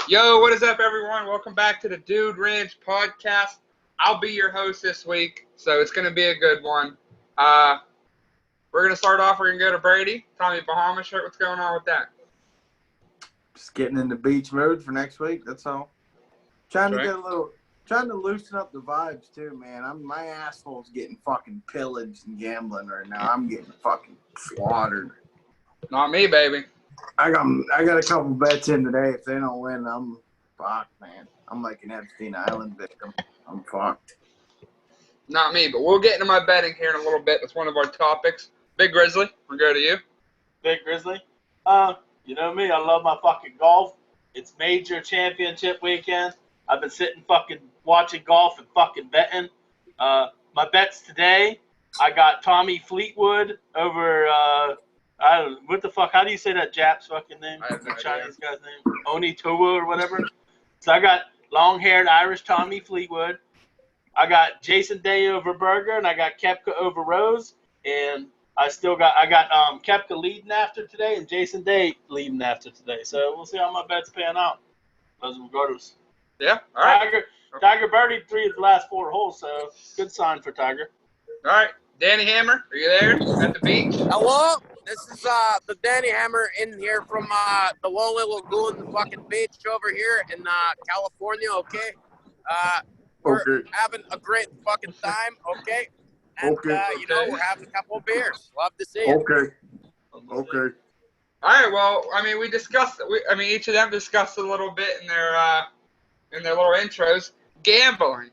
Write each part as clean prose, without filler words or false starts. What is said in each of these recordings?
Yo, what is up, everyone? Welcome back to the Dude Ranch podcast. I'll be your host this week, so it's going to be a good one. We're going to start off. We're going to go to Brady. Tommy Bahama shirt. What's going on with that? Just getting in the beach mood for next week. That's all. Trying That's to loosen up the vibes too, man. My asshole's getting fucking pillaged and gambling right now. I'm getting fucking slaughtered. Not me, baby. I got a couple bets in today. If they don't win, I'm fucked, man. I'm like an Epstein Island victim. I'm fucked. Not me, but we'll get into my betting here in a little bit. That's one of our topics. Big Grizzly, we'll go to you. Big Grizzly. You know me, I love my fucking golf. It's major championship weekend. I've been sitting fucking watching golf and fucking betting. My bets today, I got Tommy Fleetwood over, I don't know, what the fuck, how do you say that Jap's fucking name? I have no The Chinese idea. guy's name? Oni Tua or whatever. So I got long-haired Irish Tommy Fleetwood. I got Jason Day over Berger, and I got Koepka over Rose, and I got Koepka leading after today and Jason Day leading after today. So we'll see how my bets pan out. Regardless. Yeah, all right. Tiger birdied 3 of the last 4 holes, so good sign for Tiger. All right. Danny Hammer, are you there at the beach? Hello, this is the Danny Hammer in here from the Lonely Lagoon, the fucking beach over here in California, okay? We're having a great fucking time, okay? And, we're having a couple of beers. Love to see it. Okay. All right. Well, I mean, we discussed. Each of them discussed a little bit in their little intros gambling,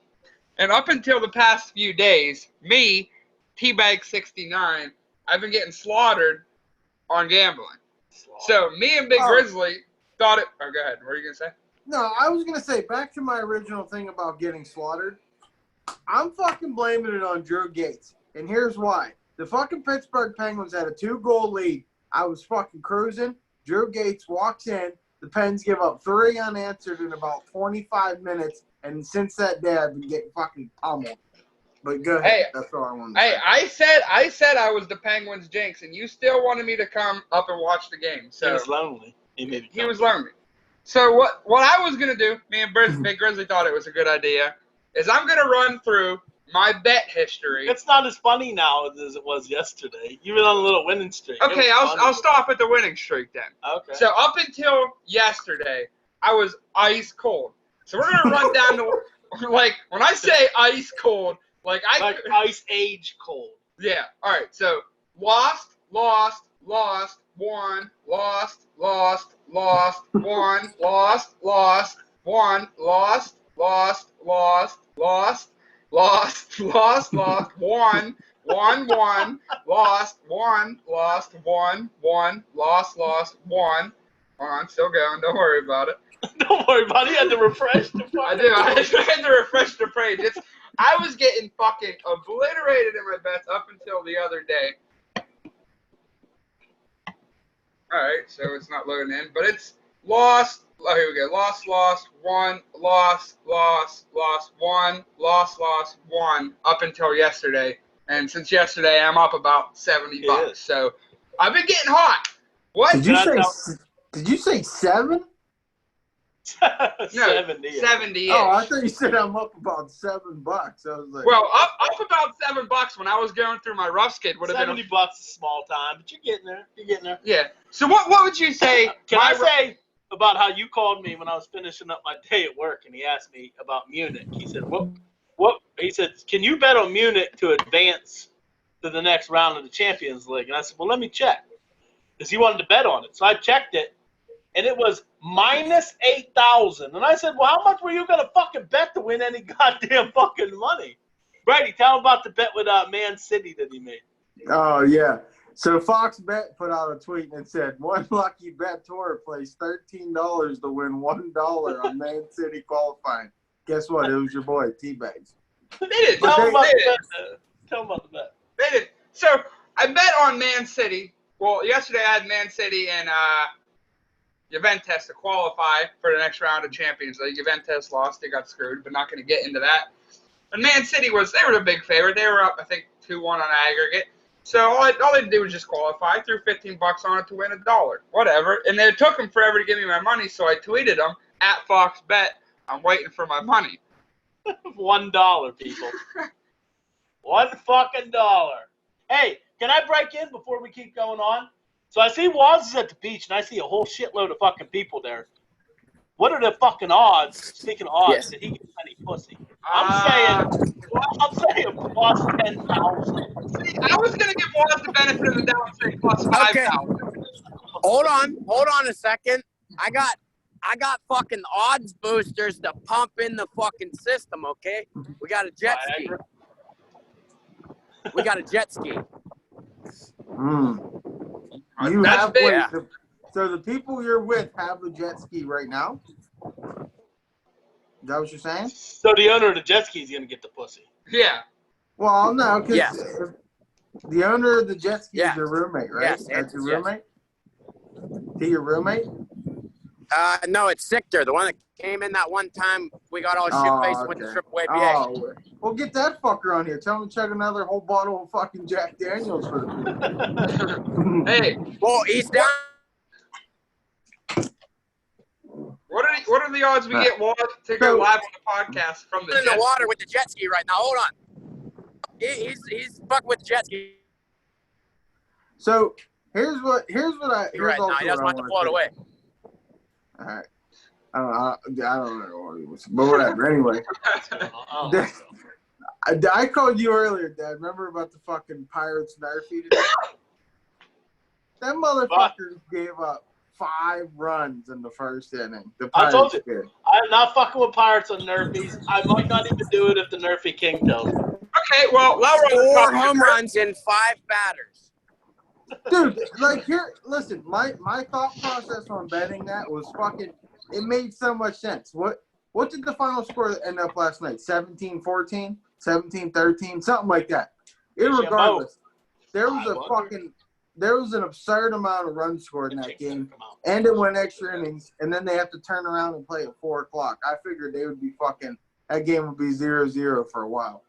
and up until the past few days, me, T-Bag69, I've been getting slaughtered on gambling. So me and Big Grizzly thought it. Oh, go ahead. What are you gonna say? No, I was gonna say back to my original thing about getting slaughtered. I'm fucking blaming it on Drew Gates, and here's why. The fucking Pittsburgh Penguins had a 2-goal lead. I was fucking cruising. Drew Gates walks in. The Pens give up 3 unanswered in about 25 minutes, and since that day, I've been getting fucking pummeled. But go ahead. Hey, that's all I wanted to say. I said I was the Penguins jinx, and you still wanted me to come up and watch the game. So He was lonely. He was lonely. So what I was gonna do, me and Big Grizzly thought it was a good idea, is I'm gonna run through my bet history. It's not as funny now as it was yesterday. You've been on a little winning streak. Okay, I'll stop at the winning streak then. Okay. So up until yesterday, I was ice cold. So we're gonna run down to like when I say ice cold, like ice age cold. Yeah. All right. So lost, won, lost, won, lost, won, lost, won, lost, lost, won, lost, lost, lost, won, lost, won. I'm still going. Don't worry about it. Don't worry about it. You had to refresh the fucking I do. I had to refresh the page. I was getting fucking obliterated in my bets up until the other day. All right, so it's not loading in, but it's lost. Oh, here we go. Lost, won, lost, won, won, up until yesterday. And since yesterday, I'm up about $70. Yeah. So I've been getting hot. What? Did you say 7? No, 70. 70. Oh, I thought you said I'm up about $7. I was like, Well, up about $7 when I was going through my rough skid would have been $70 is small time, but you're getting there. Yeah. So what would you say? Can I say about how you called me when I was finishing up my day at work, and he asked me about Munich? He said, "What?" He said, "Can you bet on Munich to advance to the next round of the Champions League?" And I said, "Well, let me check," because he wanted to bet on it. So I checked it, and it was minus 8,000. And I said, "Well, how much were you gonna fucking bet to win any goddamn fucking money?" Brady, tell him about the bet with Man City that he made. Oh, yeah. So Fox Bet put out a tweet and it said, one lucky bettor placed $13 to win $1 on Man City qualifying. Guess what? It was your boy, T-Bags. They did. Tell him about They did. the bet. They did. So I bet on Man City. Well, yesterday I had Man City and Juventus to qualify for the next round of Champions League. Juventus lost. They got screwed, but not going to get into that. And Man City they were the big favorite. They were up, I think, 2-1 on aggregate. So all they did was just qualify. I threw $15 on it to win $1. Whatever. And it took them forever to give me my money, so I tweeted them at Fox Bet. I'm waiting for my money. $1, people. $1. Hey, can I break in before we keep going on? So I see Waz is at the beach, and I see a whole shitload of fucking people there. What are the fucking odds? Speaking of odds, that he gets any pussy? I'm saying plus 10,000. See, I was gonna give Waz the benefit of the doubt and say plus 5,000. Hold on a second. I got fucking odds boosters to pump in the fucking system, okay? We got a jet ski. We got a jet ski. You That's have big. so the people you're with have the jet ski right now? Is that what you're saying? So the owner of the jet ski is going to get the pussy. Yeah. Well, no, because Yes. the owner of the jet ski Yeah. is your roommate, right? Yes, That's your yes. roommate? He your roommate? No, it's Sictor, the one that came in that one time we got all shit-faced with the triple ABA. Oh, well, get that fucker on here. Tell him to chug another whole bottle of fucking Jack Daniels for the people. Hey. Well, he's down. What are the odds we get Waz to go live on the podcast from the in the water with the jet ski right now? Hold on. He's fucking with the jet ski. So here's what I Right now, he doesn't want to float away. All right. I don't know, but whatever. Anyway, I called you earlier, Dad. Remember about the fucking Pirates Nerfy today? That motherfucker gave up 5 runs in the first inning. I told you, I'm not fucking with Pirates on Nerfies. I might not even do it if the Nerfy King tells me. Okay, well, while we're on 4 home runs in 5 batters. Dude, like here, listen. My thought process on betting that was fucking. It made so much sense. What did the final score end up last night? 17-14, 17-13, something like that. Irregardless, there was an absurd amount of runs scored in that game, and it went extra innings, and then they have to turn around and play at 4 o'clock. I figured they would be that game would be 0-0 for a while.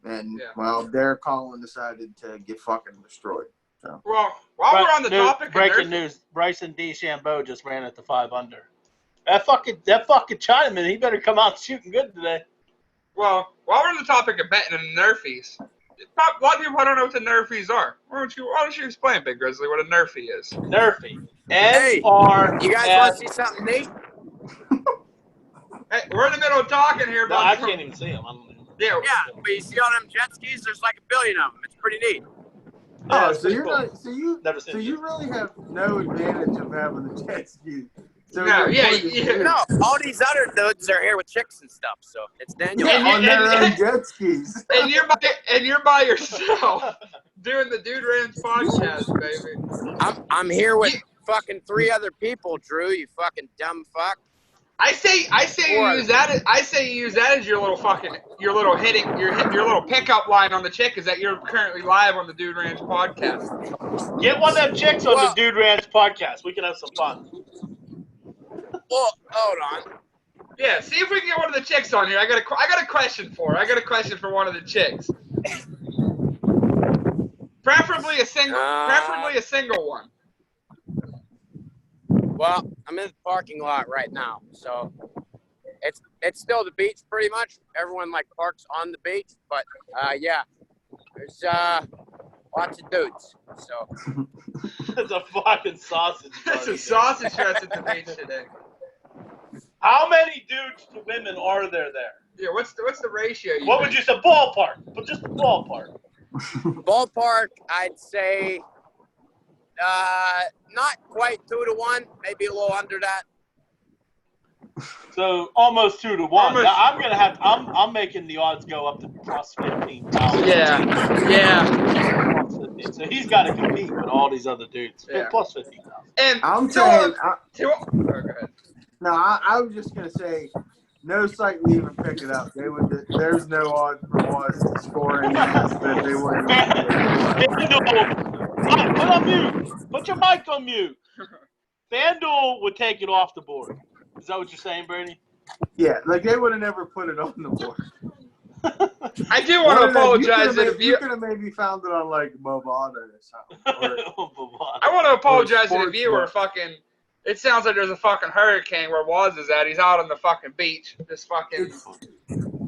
And, well, Derek Collin decided to get fucking destroyed. So. Well, while we're on the topic breaking news, Bryson DeChambeau just ran at the 5 under. That fucking Chinaman, he better come out shooting good today. Well, while we're on the topic of betting and Nerfies, a lot of people don't know what the Nerfies are. Why don't you explain, Big Grizzly, what a Nerfie is? Nerfie. Hey, you guys want to see something neat? Hey, we're in the middle of talking here about. No, I can't even see him. Yeah, but you see all them jet skis? There's like a billion of them. It's pretty neat. Oh, so you're not. So you really have no advantage of having the jet ski. So no, No, all these other dudes are here with chicks and stuff. So it's Daniel on their own jet skis. And you're by yourself doing the Dude Ranch podcast, baby. I'm here with fucking 3 other people, Drew. You fucking dumb fuck. I say you use that as your little pickup line on the chick is that you're currently live on the Dude Ranch podcast. Get one of them chicks on the Dude Ranch podcast. We can have some fun. Well, hold on. Yeah, see if we can get one of the chicks on here. I got a question for her. I got a question for one of the chicks. Preferably a single one. Well, I'm in the parking lot right now, so it's still the beach pretty much. Everyone parks on the beach, but yeah, there's lots of dudes. So it's a fucking sausage. It's a sausage fest at the beach today. How many dudes to women are there? Yeah, what's the ratio? What would you say? Ballpark, but just the ballpark. Ballpark, I'd say. Not quite 2 to 1, maybe a little under that. So almost 2 to 1. Now I'm making the odds go up to plus 15,000. Yeah. So he's got to compete with all these other dudes. Yeah. Plus 15,000. And I'm saying. Go ahead. No, I was just gonna say, no site would even pick it up. There's no odds for Waz to score any that they wouldn't. Put on mute. Put your mic on mute. FanDuel would take it off the board. Is that what you're saying, Bernie? Yeah, they would have never put it on the board. I do want to apologize you could have maybe found it on Bovada or something. I want to apologize to the viewer It sounds like there's a fucking hurricane where Waz is at. He's out on the fucking beach. Just fucking.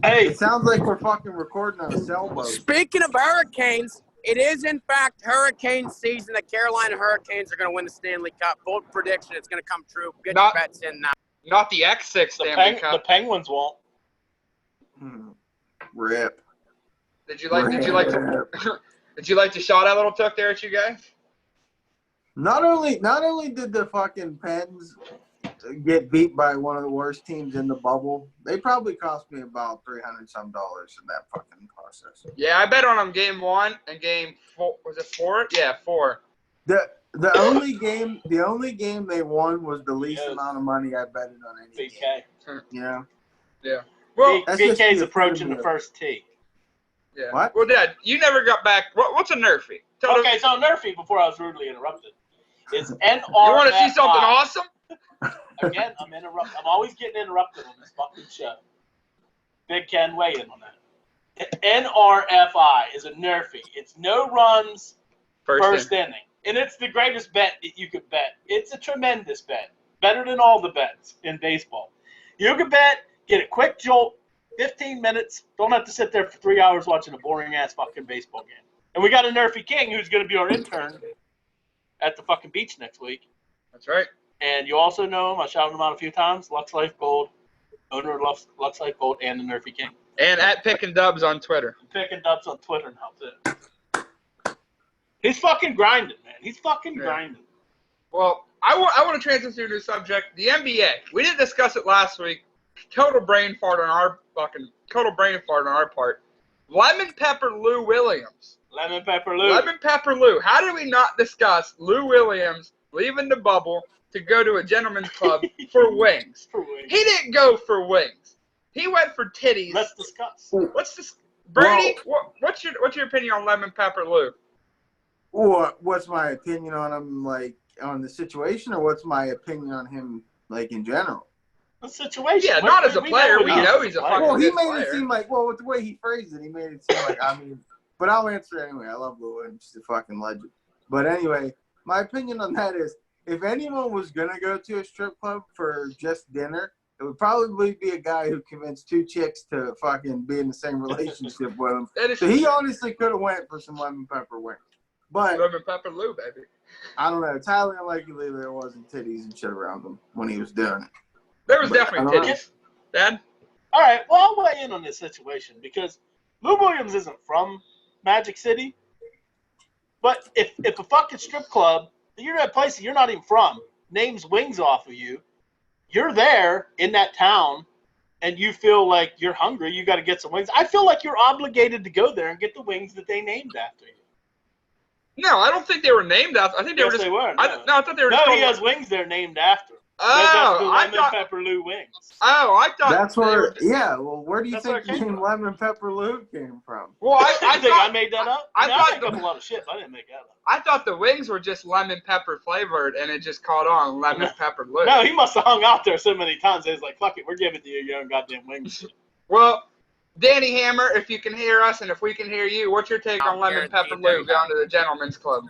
Hey, It sounds like we're fucking recording on a sailboat. Speaking of hurricanes, it is in fact hurricane season. The Carolina Hurricanes are going to win the Stanley Cup. Bold prediction, it's going to come true. Get your bets in now. Not the X6 Stanley Cup. the Penguins won't. Rip. Did you like the shot I little took there at you guys? Not only did the fucking Pens get beat by one of the worst teams in the bubble, they probably cost me about $300-some in that fucking process. Yeah, I bet on them game 1 and game 4. Was it 4? Yeah, 4. The only game they won was the least amount of money I betted on any BK. game. You know? Yeah. Well, BK's approaching the first tee. Yeah. What? Well, Dad, you never got back. What's a Nerfy? Okay, so Nerfy, before I was rudely interrupted, is NRFI. You want to see something awesome? Again, I'm interrupted. I'm always getting interrupted on this fucking show. Big Ken, weigh in on that. NRFI is a Nerfy. It's no runs, first inning. And it's the greatest bet that you could bet. It's a tremendous bet. Better than all the bets in baseball. You could bet, get a quick jolt, 15 minutes, don't have to sit there for 3 hours watching a boring-ass fucking baseball game. And we got a Nerfy King who's going to be our intern at the fucking beach next week. That's right. And you also know him. I shouted him out a few times. Lux Life Gold, owner of Lux Life Gold, and the Nerfy King. And at Pickin' Dubs on Twitter. Picking Dubs on Twitter now, too. He's fucking grinding, man. He's fucking grinding. Well, I want to transition to a new subject. The NBA. We didn't discuss it last week. Total brain fart on our part. Lemon Pepper Lou Williams. Lemon Pepper Lou. Lemon Pepper Lou. How did we not discuss Lou Williams leaving the bubble to go to a gentleman's club for wings? He didn't go for wings. He went for titties. Let's discuss. Brady, what's your opinion on Lemon Pepper Lou? What's my opinion on him, like, on the situation, or what's my opinion on him, like, in general? The situation. Yeah, not as a player. We know he's a fucking Well, he good made player. it seem like, with the way he phrased it, he made it seem like, but I'll answer it anyway. I love Lou Williams. He's a fucking legend. But anyway, my opinion on that is, if anyone was going to go to a strip club for just dinner, it would probably be a guy who convinced 2 chicks to fucking be in the same relationship with him. So he honestly could have went for some lemon pepper wings. But Lemon Pepper Lou, baby. I don't know. It's highly unlikely there wasn't titties and shit around him when he was doing it. There was definitely titties. Dad? All right, well, I'll weigh in on this situation because Lou Williams isn't from Magic City. But if a fucking strip club, you're at a place that you're not even from, names wings off of you, you're there in that town, and you feel like you're hungry, you got to get some wings. I feel like you're obligated to go there and get the wings that they named after you. No, I don't think they were named after. I think they were just. They were. I thought they were. No, he has wings there named after. Oh, Lemon Pepper Lou wings. Oh, I thought that's where. Yeah, well, where do you think the name from. Lemon Pepper Lou came from? Well, I think thought, I made that up. I made up a lot of shit. But I didn't make that up. I thought the wings were just lemon pepper flavored, and it just caught on Lemon Pepper Lou. No, he must have hung out there so many times. He was like, "Fuck it, we're giving you your own goddamn wings." Well, Danny Hammer, if you can hear us and if we can hear you, what's your take on Lemon Pepper Lou going to the gentleman's club?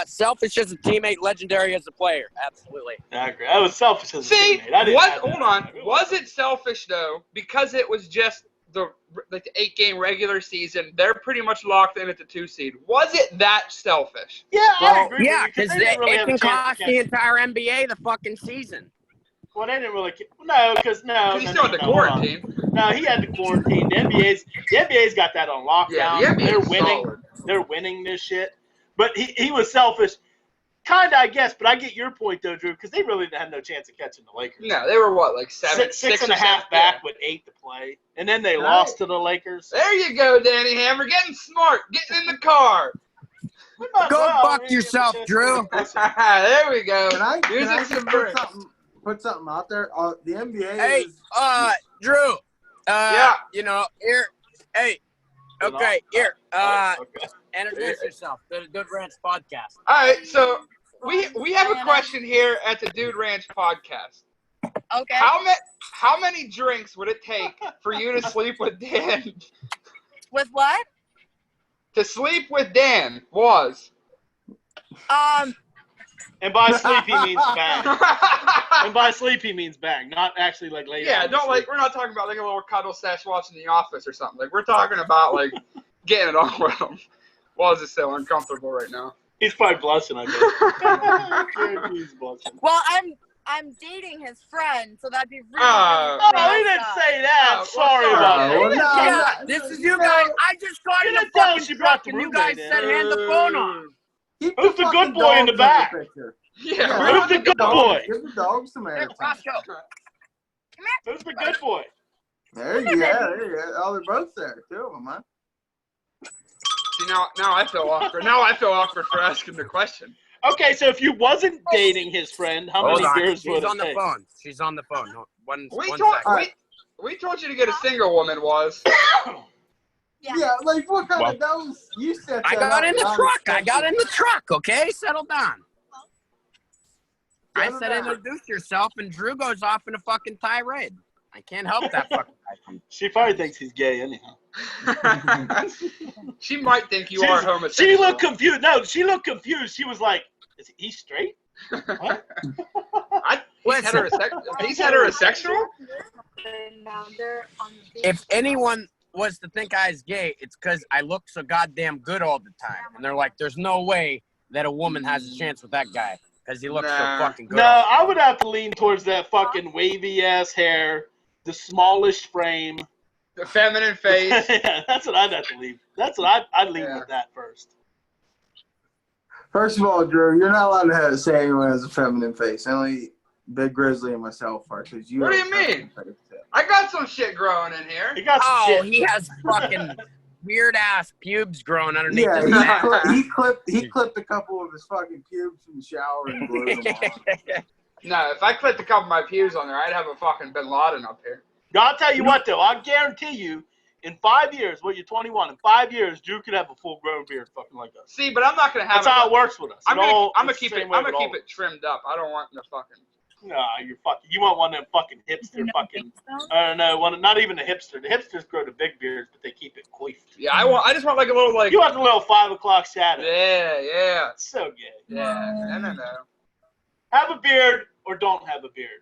Selfish as a teammate, legendary as a player. Absolutely. I agree. I was selfish as a teammate. Hold on. Was it selfish though? Because it was just the 8-game regular season. They're pretty much locked in at the 2 seed. Was it that selfish? Yeah, I agree. Yeah, because it can cost the entire NBA the fucking season. Well, they didn't really. No, because He still had to quarantine. No, he had to quarantine. The NBA's got that on lockdown. Yeah, the They're NBA's winning. solid. They're winning this shit. But he was selfish. Kind of, I guess. But I get your point, though, Drew, because they really had no chance of catching the Lakers. No, they were what, like six and a half back with 8 to play. And then they lost to the Lakers. There you go, Danny Hammer. Getting smart. Getting in the car. Go fuck yourself, Drew. There we go. Can I put something out there? The NBA Hey, Drew. Yeah. You know, here. Hey. Okay, here. Introduce yourself to the Dude Ranch podcast. All right, so we have a question here at the Dude Ranch podcast. Okay. How many drinks would it take for you to sleep with Dan? With what? To sleep with Dan was. And by sleep, he means bang. And by sleep, he means bang, not actually like lay down. Yeah, don't like. We're not talking about like a little cuddle sesh watching The Office or something. Like we're talking about like getting it on with him. Why is it so uncomfortable right now? He's probably blushing, I guess. Guarantee he's blushing. Well, I'm dating his friend, so that'd be really, Oh, Oh, he didn't say that. Oh, Sorry well, about sorry. that. He Well, didn't no, say no. that. This is you guys. I just got in You the didn't tell us fucking you brought truck the and you roommate guys in. said hand the phone off. Keep Who's the fucking good boy in the dogs back? picture. Yeah. Who's the give good dogs- boy? Give the dogs some Hey, airtime. Roscoe. Who's the good boy? There you go. Oh, they're both there. Two of them, huh? See, now I feel awkward. Now I feel awkward for asking the question. Okay, so if you wasn't dating his friend, how Hold many on. beers would She's it on the take? phone. She's on the phone. No, one We second. told you to get a single woman, was. Yeah, like what kind Well, of that was? You said I that got out in the loud. truck. I got in the truck, okay? Settle down. I Settle said down. introduce yourself, and Drew goes off in a fucking tirade. I can't help that fucking guy. She probably thinks he's gay anyhow. She might think you are homosexual. She looked confused. No, she looked confused. She was like, "Is he straight?" What? He's heterosexual? If anyone was to think I was gay, it's because I look so goddamn good all the time. And they're like, there's no way that a woman has a chance with that guy because he looks so fucking good. No, I would have to lean towards that fucking wavy ass hair, the smallish frame, the feminine face. Yeah, that's what I'd have to leave. That's what I'd lean with that first. First of all, Drew, you're not allowed to say anyone has a feminine face. Only Big Grizzly and myself are. What do you mean? I got some shit growing in here. He got some shit. He has fucking weird ass pubes growing underneath his Yeah, neck. he clipped a couple of his fucking pubes in the shower and glued them on. No, if I clipped a couple of my pubes on there, I'd have a fucking Bin Laden up here. I'll tell you what, though. I guarantee you, in 5 years, you're 21. In 5 years, Drew could have a full-grown beard fucking like us. See, but I'm not going to have That's how it works with us. I'm gonna keep it trimmed up. I don't want the fucking... No, you're fucking. You want one of them fucking hipster fucking. I don't know. Not even a hipster. The hipsters grow the big beards, but they keep it coiffed. Yeah, I just want like a little like. You want the little 5 o'clock shadow. Yeah. It's so gay. Yeah. No. Have a beard or don't have a beard.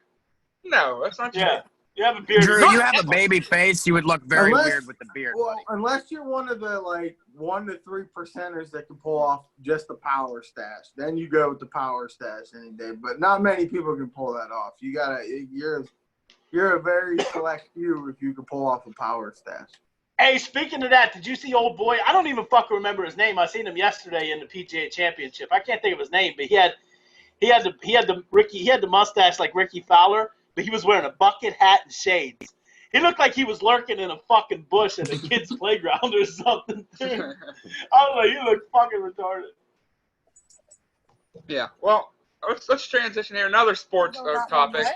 No, that's not true. Yeah. You have a beard. Drew, you have a baby face. You would look very weird with the beard. Well, buddy. unless you're one of the like 1 to 3%ers that can pull off just the power stash, then you go with the power stash any day. But not many people can pull that off. You're a very select few if you can pull off a power stash. Hey, speaking of that, did you see old boy? I don't even fucking remember his name. I seen him yesterday in the PGA Championship. I can't think of his name, but he had the mustache like Ricky Fowler. But he was wearing a bucket hat and shades. He looked like he was lurking in a fucking bush at a kid's playground or something. I was like, he looked fucking retarded. Yeah. Well, let's transition here. Another sports topic.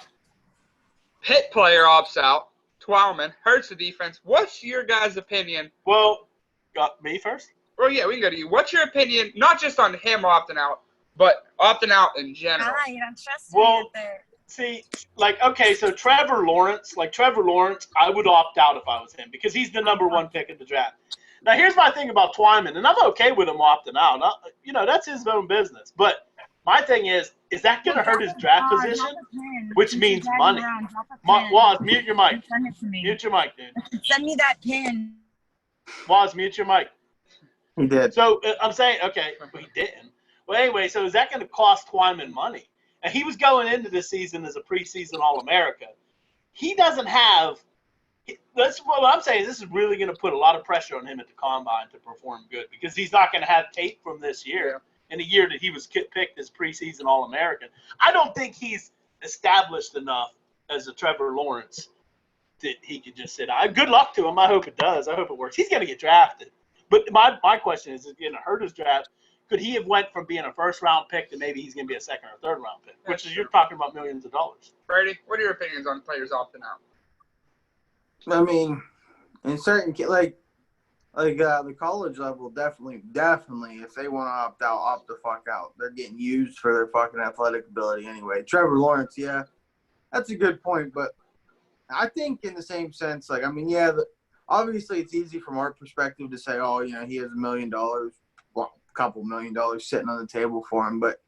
Pitt player opts out. Twelman hurts the defense. What's your guys' opinion? Well, got me first? Well, yeah, we can go to you. What's your opinion, not just on him opting out, but opting out in general? Well, see, like, okay, so Trevor Lawrence, I would opt out if I was him because he's the #1 pick in the draft. Now, here's my thing about Twyman, and I'm okay with him opting out. That's his own business. But my thing is that going to hurt his draft position, which means money? Waz, mute your mic. Mute your mic, dude. Send me that pin. Waz, mute your mic. He did. So I'm saying, okay, he didn't. Well, anyway, so is that going to cost Twyman money? And he was going into this season as a preseason All-America. He doesn't have – that's what I'm saying. This is really going to put a lot of pressure on him at the Combine to perform good because he's not going to have tape from this year in the year that he was picked as preseason All-American. I don't think he's established enough as a Trevor Lawrence that he could just sit out. Good luck to him. I hope it does. I hope it works. He's going to get drafted. But my question is it going to hurt his draft? Could he have went from being a first-round pick to maybe he's going to be a second or third-round pick, which is you're talking about millions of dollars. Brady, what are your opinions on players opting out? I mean, in certain the college level, definitely, if they want to opt out, opt the fuck out. They're getting used for their fucking athletic ability anyway. Trevor Lawrence, yeah, that's a good point, but I think in the same sense, obviously it's easy from our perspective to say, oh, he has $1 million. Couple $1 million sitting on the table for him, but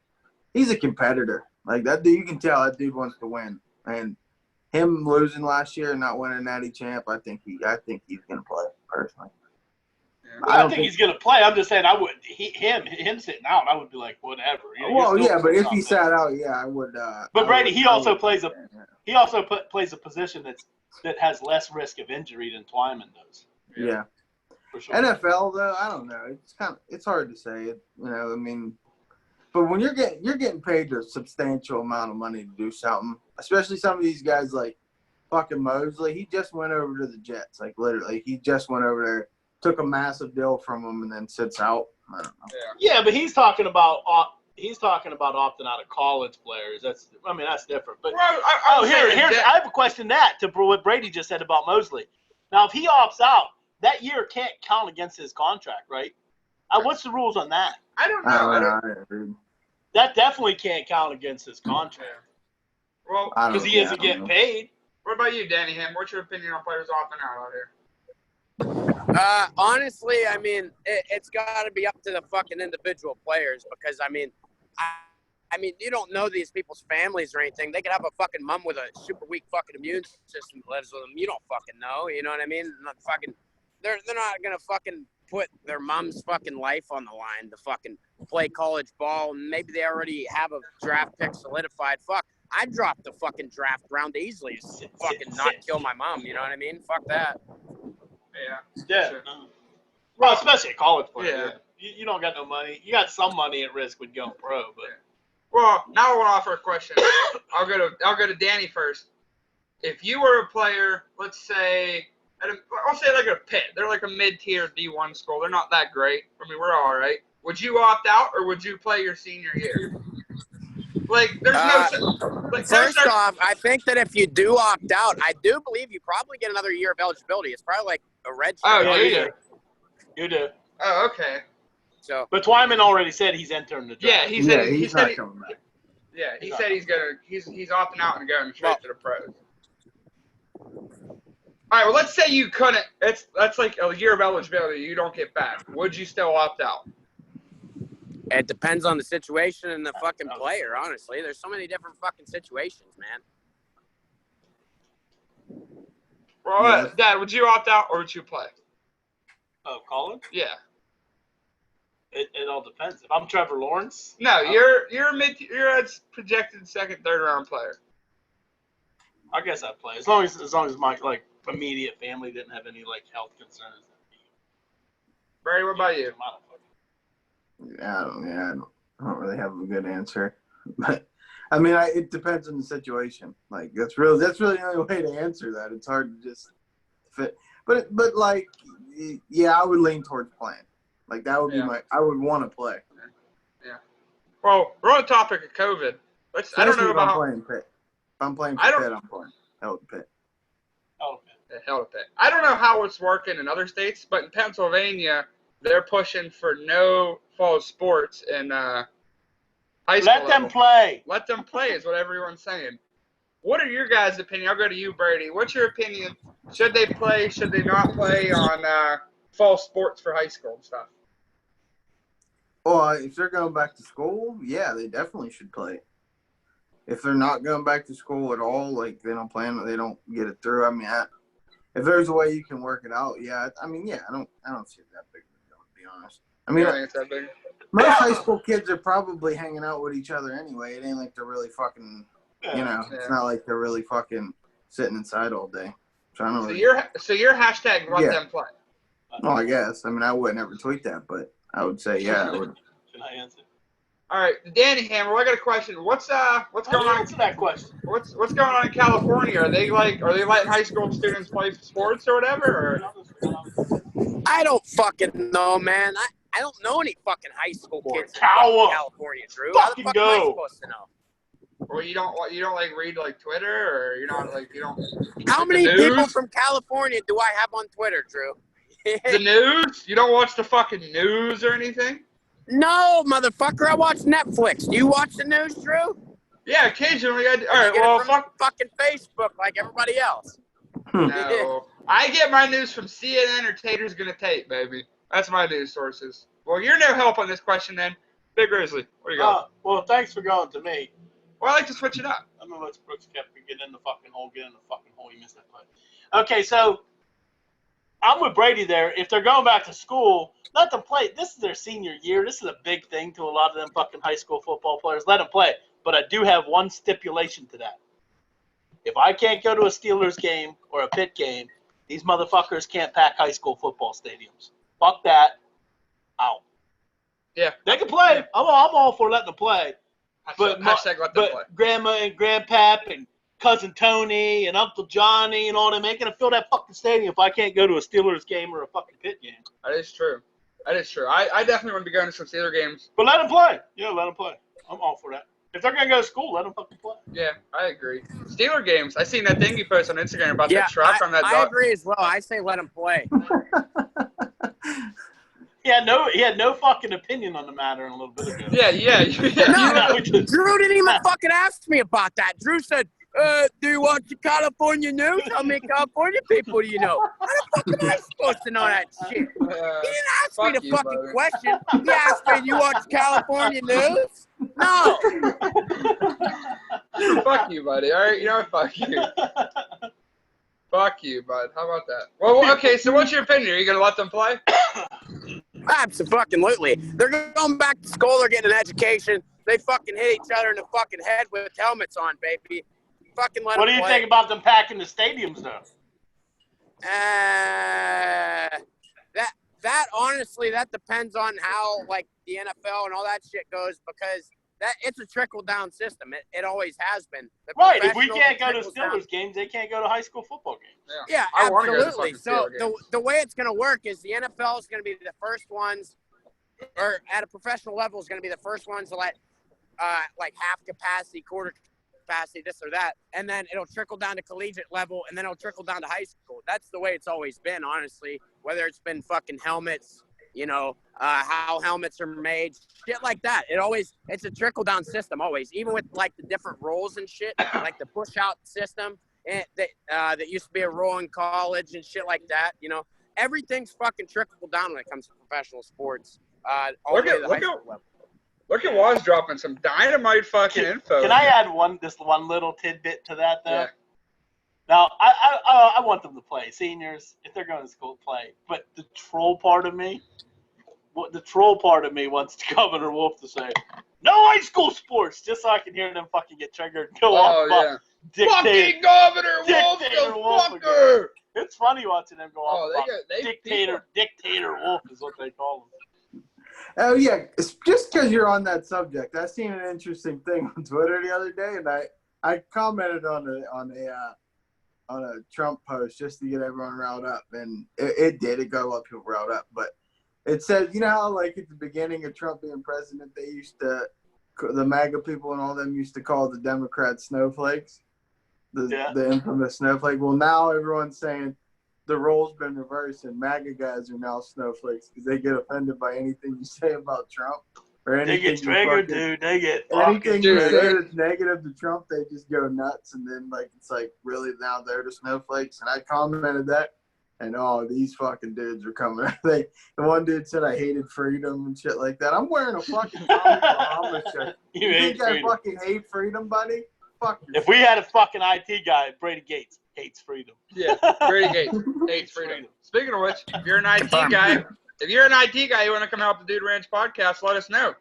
he's a competitor. Like that dude, you can tell that dude wants to win. And him losing last year and not winning Natty Champ, I think he's gonna play personally. Well, I think he's gonna play. I'm just saying, I would him sitting out. I would be like, whatever. You know, well, yeah, but if he sat out, yeah, I would. But Brady, he also plays a position that has less risk of injury than Twyman does. Yeah. For sure. NFL though, I don't know. It's hard to say it. You know, I mean, but when you're getting paid a substantial amount of money to do something, especially some of these guys like fucking Mosley, he just went over to the Jets. Like literally, he just went over there, took a massive deal from them, and then sits out. I don't know. Yeah, but he's talking about opting out of college players. That's different. But I have a question to what Brady just said about Mosley. Now, if he opts out, that year can't count against his contract, right? What's the rules on that? I don't know. That definitely can't count against his contract. Well, because he isn't getting paid. What about you, Danny Ham? What's your opinion on players opting out here? Honestly, I mean, it's got to be up to the fucking individual players because, I mean, you don't know these people's families or anything. They could have a fucking mom with a super weak fucking immune system that lives with them. You don't fucking know. You know what I mean? They're not going to fucking put their mom's fucking life on the line to fucking play college ball. And maybe they already have a draft pick solidified. Fuck, I'd drop the fucking draft round easily to fucking not kill my mom. You know what I mean? Fuck that. Yeah. Sure. Well, especially a college player. Yeah. You don't got no money. You got some money at risk with going pro, but. Well, now I want to offer a question. I'll go to Danny first. If you were a player, let's say, I'll say like a Pitt. They're like a mid-tier D1 school. They're not that great. I mean, we're all right. Would you opt out or would you play your senior year? Like, there's no. Like, first off, I think that if you do opt out, I do believe you probably get another year of eligibility. It's probably like a red shirt. Oh, yeah, you do. Oh, okay. So, but Twyman already said he's entering the draft. Yeah, he said he's not coming back. Yeah, he said he's opting out and going straight to the pros. All right, well, let's say you couldn't. That's like a year of eligibility. You don't get back. Would you still opt out? It depends on the situation and the fucking player, honestly. There's so many different fucking situations, man. Well, Dad, would you opt out or would you play? Oh, Colin? Yeah. It all depends. If I'm Trevor Lawrence? No, you're a projected second, third round player. I guess I'd play. As long as my like immediate family didn't have any like health concerns. Barry, what about you? I don't really have a good answer, but I mean, it depends on the situation. Like that's really the only way to answer that. It's hard to just fit, but like, yeah, I would lean towards playing. Like that would be I would want to play. Yeah. Well, we're on the topic of COVID. I don't know about. I'm playing Pitt. If I'm playing for Pitt, I'm playing hell to Pitt. Oh, okay. Hell to Pitt. I don't know how it's working in other states, but in Pennsylvania, they're pushing for no fall sports in high school. Let them play. Let them play is what everyone's saying. What are your guys' opinion? I'll go to you, Brady. What's your opinion? Should they play? Should they not play on fall sports for high school and stuff? Well, if they're going back to school, yeah, they definitely should play. If they're not going back to school at all, like they don't get it through. I mean, if there's a way you can work it out, yeah. I mean, yeah, I don't see it that big of a deal, to be honest. I mean, it's that big. Most high school kids are probably hanging out with each other anyway. It ain't like they're really fucking, it's not like they're really fucking sitting inside all day. So your hashtag let them play. Well, I guess. I mean, I wouldn't ever tweet that, but I would say, yeah, I would. Can I answer? All right, Danny Hammer, I got a question. What's going on? Answer that question. What's going on in California? Are they letting high school students play sports or whatever? Or? I don't fucking know, man. I don't know any fucking high school kids in California, Drew. How the fuck am I supposed to know? Or you don't like read like Twitter, or you're not like you don't. How many people from California do I have on Twitter, Drew? The news? You don't watch the fucking news or anything? No, motherfucker. I watch Netflix. Do you watch the news, Drew? Yeah, occasionally I do. All right, well, fucking Facebook like everybody else. No. I get my news from CNN or Tater's Gonna Tape, baby. That's my news sources. Well, you're no help on this question then. Big Grizzly, where you going? Well, thanks for going to me. Well, I like to switch it up. I'm gonna let Brooks Koepka get in the fucking hole. You missed that play. Okay, so I'm with Brady there. If they're going back to school, let them play. This is their senior year. This is a big thing to a lot of them fucking high school football players. Let them play. But I do have one stipulation to that. If I can't go to a Steelers game or a Pitt game, these motherfuckers can't pack high school football stadiums. Fuck that. Out. Yeah. They can play. I'm all for letting them play. But Hashtag let them play. Grandma and Grandpap and Cousin Tony and Uncle Johnny and all them ain't going to fill that fucking stadium if I can't go to a Steelers game or a fucking Pitt game. That is true. I definitely want to be going to some Steelers games. But let them play. Yeah, let them play. I'm all for that. If they're going to go to school, let them fucking play. Yeah, I agree. Steeler games. I seen that thing you posted on Instagram about Yeah, that truck on that I dog. agree as well. I say let him play. He had no fucking opinion on the matter a little bit ago. Yeah. No, Drew didn't even fucking ask me about that. Drew said, do you watch the California news? How many California people do you know? How the fuck am I supposed to know that shit? He didn't ask me the fucking question. He asked me, do you watch California news? No. Fuck you, buddy. All right, you know what? Fuck you. Fuck you, bud. How about that? Well, okay, so what's your opinion? Are you going to let them play? Absolutely. They're going back to school. They're getting an education. They fucking hit each other in the fucking head with helmets on, baby. Fucking let What them do you play. think about them packing the stadiums, though? That honestly, that depends on how like the NFL and all that shit goes, because it's a trickle down system. It always has been. The Right. If we professional can't go to trickles down. Steelers games, they can't go to high school football games. Yeah, I wanna go to absolutely. fucking So Steelers games. the way it's going to work is the NFL is going to be the first ones, or at a professional level is going to be the first ones to let like half capacity, quarter capacity, this or that, and then it'll trickle down to collegiate level, and then it'll trickle down to high school. That's the way it's always been, honestly. Whether it's been fucking helmets, how helmets are made, shit like that. It's a trickle down system always, even with like the different roles and shit, like the push out system that used to be a role in college and shit like that. Everything's fucking trickle down when it comes to professional sports. All the way to the high school level. Look at Waz dropping some dynamite fucking info. Can I add one little tidbit to that, though? Yeah. Now, I want them to play. Seniors, if they're going to school, play. But the troll part of me wants Governor Wolf to say, no high school sports, just so I can hear them fucking get triggered and go off. Yeah. Dictator, fucking Governor Wolf, Dictator you Wolf fucker! again. It's funny watching them go off about Dictator Wolf is what they call him. Oh yeah, it's just because you're on that subject. I seen an interesting thing on Twitter the other day, and I commented on a Trump post just to get everyone riled up, and it got a lot of people riled up. But it said, you know how like at the beginning of Trump being president, the MAGA people and all them used to call the Democrats snowflakes, the infamous snowflake. Well, now everyone's saying the role's been reversed, and MAGA guys are now snowflakes because they get offended by anything you say about Trump or anything. They get triggered, dude. They get anything you dude, say that's negative to Trump, they just go nuts, and then like it's like really now they're the snowflakes. And I commented that, and these fucking dudes are coming. The one dude said I hated freedom and shit like that. I'm wearing a fucking Tommy Bahama shirt. You think I fucking hate freedom, buddy? Fuck yourself. If we had a fucking IT guy, Brady Gates hates freedom. Yeah, Brady Gates hates freedom. Speaking of which, if you're an IT guy, you want to come help the Dude Ranch podcast, let us know.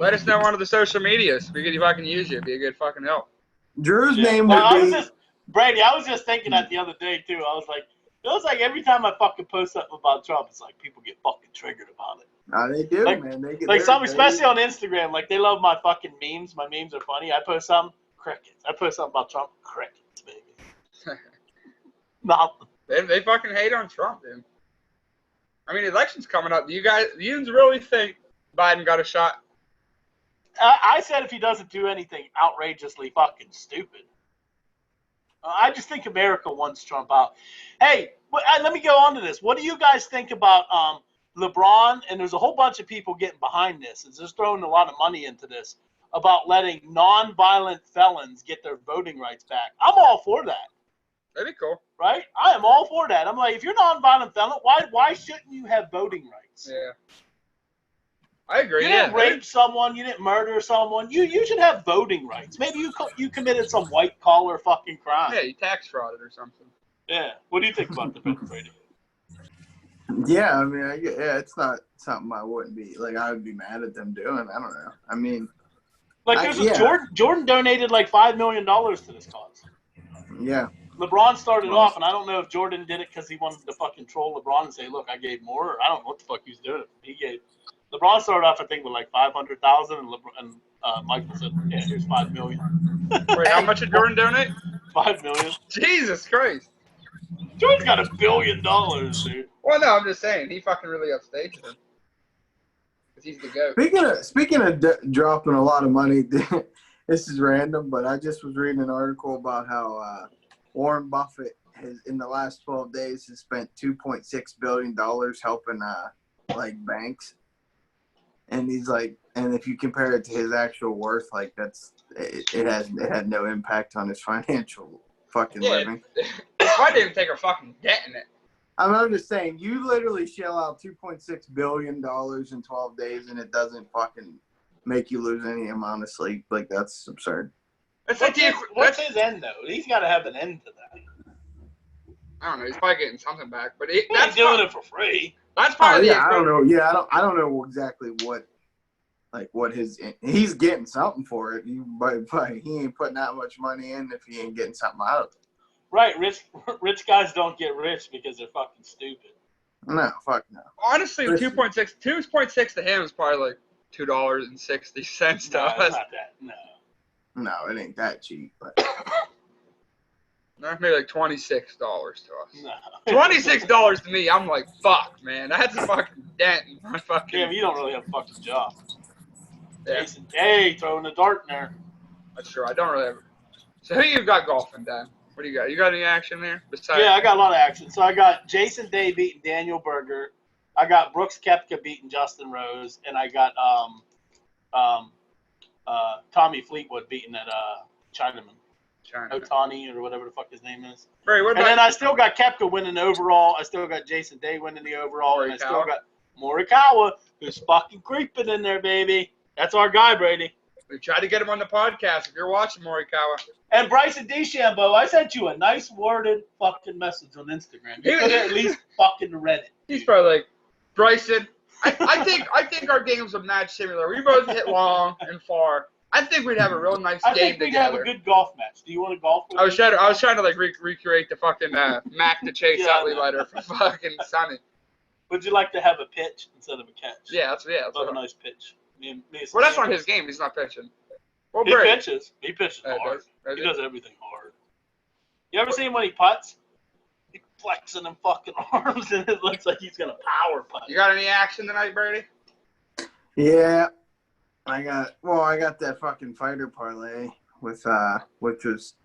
Let us know on one of the social medias. We could fucking use you. It'd be a good fucking help. Drew's name would be Brady. I was just thinking that the other day too. I was like, it feels like every time I fucking post something about Trump, it's like people get fucking triggered about it. They do, like, man. They get especially on Instagram. Like they love my fucking memes. My memes are funny. I post something, crickets. I post something about Trump, crickets, baby. Nothing. They fucking hate on Trump, dude. I mean, the election's coming up. Do you really think Biden got a shot? I said if he doesn't do anything outrageously fucking stupid. I just think America wants Trump out. Hey, let me go on to this. What do you guys think about LeBron? And there's a whole bunch of people getting behind this. And just throwing a lot of money into this about letting non-violent felons get their voting rights back. I'm all for that. That'd be cool. Right? I am all for that. I'm like, if you're a non-violent felon, why shouldn't you have voting rights? Yeah. I agree. You didn't rape someone. You didn't murder someone. You should have voting rights. Maybe you committed some white collar fucking crime. Yeah, you tax frauded or something. Yeah. What do you think about the bill, Brady? Yeah, I mean, yeah, it's not something I wouldn't be like. I would be mad at them doing. I don't know. I mean, like Jordan donated like $5 million to this cause. Yeah. LeBron started off, and I don't know if Jordan did it because he wanted to fucking troll LeBron and say, "Look, I gave more." Or I don't know what the fuck he was doing. LeBron started off, I think, with like 500,000, and Michael said, "Yeah, here's 5 million." Wait, how much did Jordan donate? 5 million. Jesus Christ. Jordan's got $1 billion, dude. Well, no, I'm just saying he fucking really upstaged him. Cause he's the GOAT. Speaking of dropping a lot of money, this is random, but I just was reading an article about how Warren Buffett has, in the last 12 days, has spent $2.6 billion helping like banks. And he's like, and if you compare it to his actual worth, like it had no impact on his financial fucking living. I didn't take a fucking debt in it. I'm just saying, you literally shell out $2.6 billion in 12 days, and it doesn't fucking make you lose any amount of sleep. Like, that's absurd. What's his end, though? He's got to have an end to that. I don't know. He's probably getting something back, but that's doing it for free. That's probably I don't know. Yeah, I don't know exactly what he's getting something for it. But he ain't putting that much money in if he ain't getting something out of it. Right, rich guys don't get rich because they're fucking stupid. No, fuck no. Honestly, 2.6 to him is probably like $2.60 to us. It's not that. No, it ain't that cheap. But maybe like $26 to us. No. $26 to me, I'm like, fuck, man. That's a fucking dent in my fucking. Damn, you don't really have a fucking job. Yeah. Jason Day throwing the dart in there. That's true. I don't really have. So who you got golfing, Dan? What do you got? You got any action there? Yeah, I got a lot of action. So I got Jason Day beating Daniel Berger. I got Brooks Koepka beating Justin Rose, and I got Tommy Fleetwood beating that Chinaman. Otani or whatever the fuck his name is. Right, and then I still got Koepka winning overall. I still got Jason Day winning the overall, and I still got Morikawa, who's fucking creeping in there, baby. That's our guy, Brady. We tried to get him on the podcast. If you're watching, Morikawa. And Bryson DeChambeau, I sent you a nice worded fucking message on Instagram. You could have at least fucking read it. He's probably like, Bryson, I think our games would match similar. We both hit long and far. I think we'd have a real nice game together. I think we'd have a good golf match. Do you want to golf with me? I was trying to like recreate the fucking Mac to Chase Utley letter for fucking Sonny. Would you like to have a pitch instead of a catch? Yeah, that's a nice pitch. Well, that's not his game. He's not pitching. Well, he pitches. He pitches hard. He does everything hard. You ever seen him when he putts? He's flexing them fucking arms, and it looks like he's gonna power putt. You got any action tonight, Brady? Yeah, I got that fucking fighter parlay with which was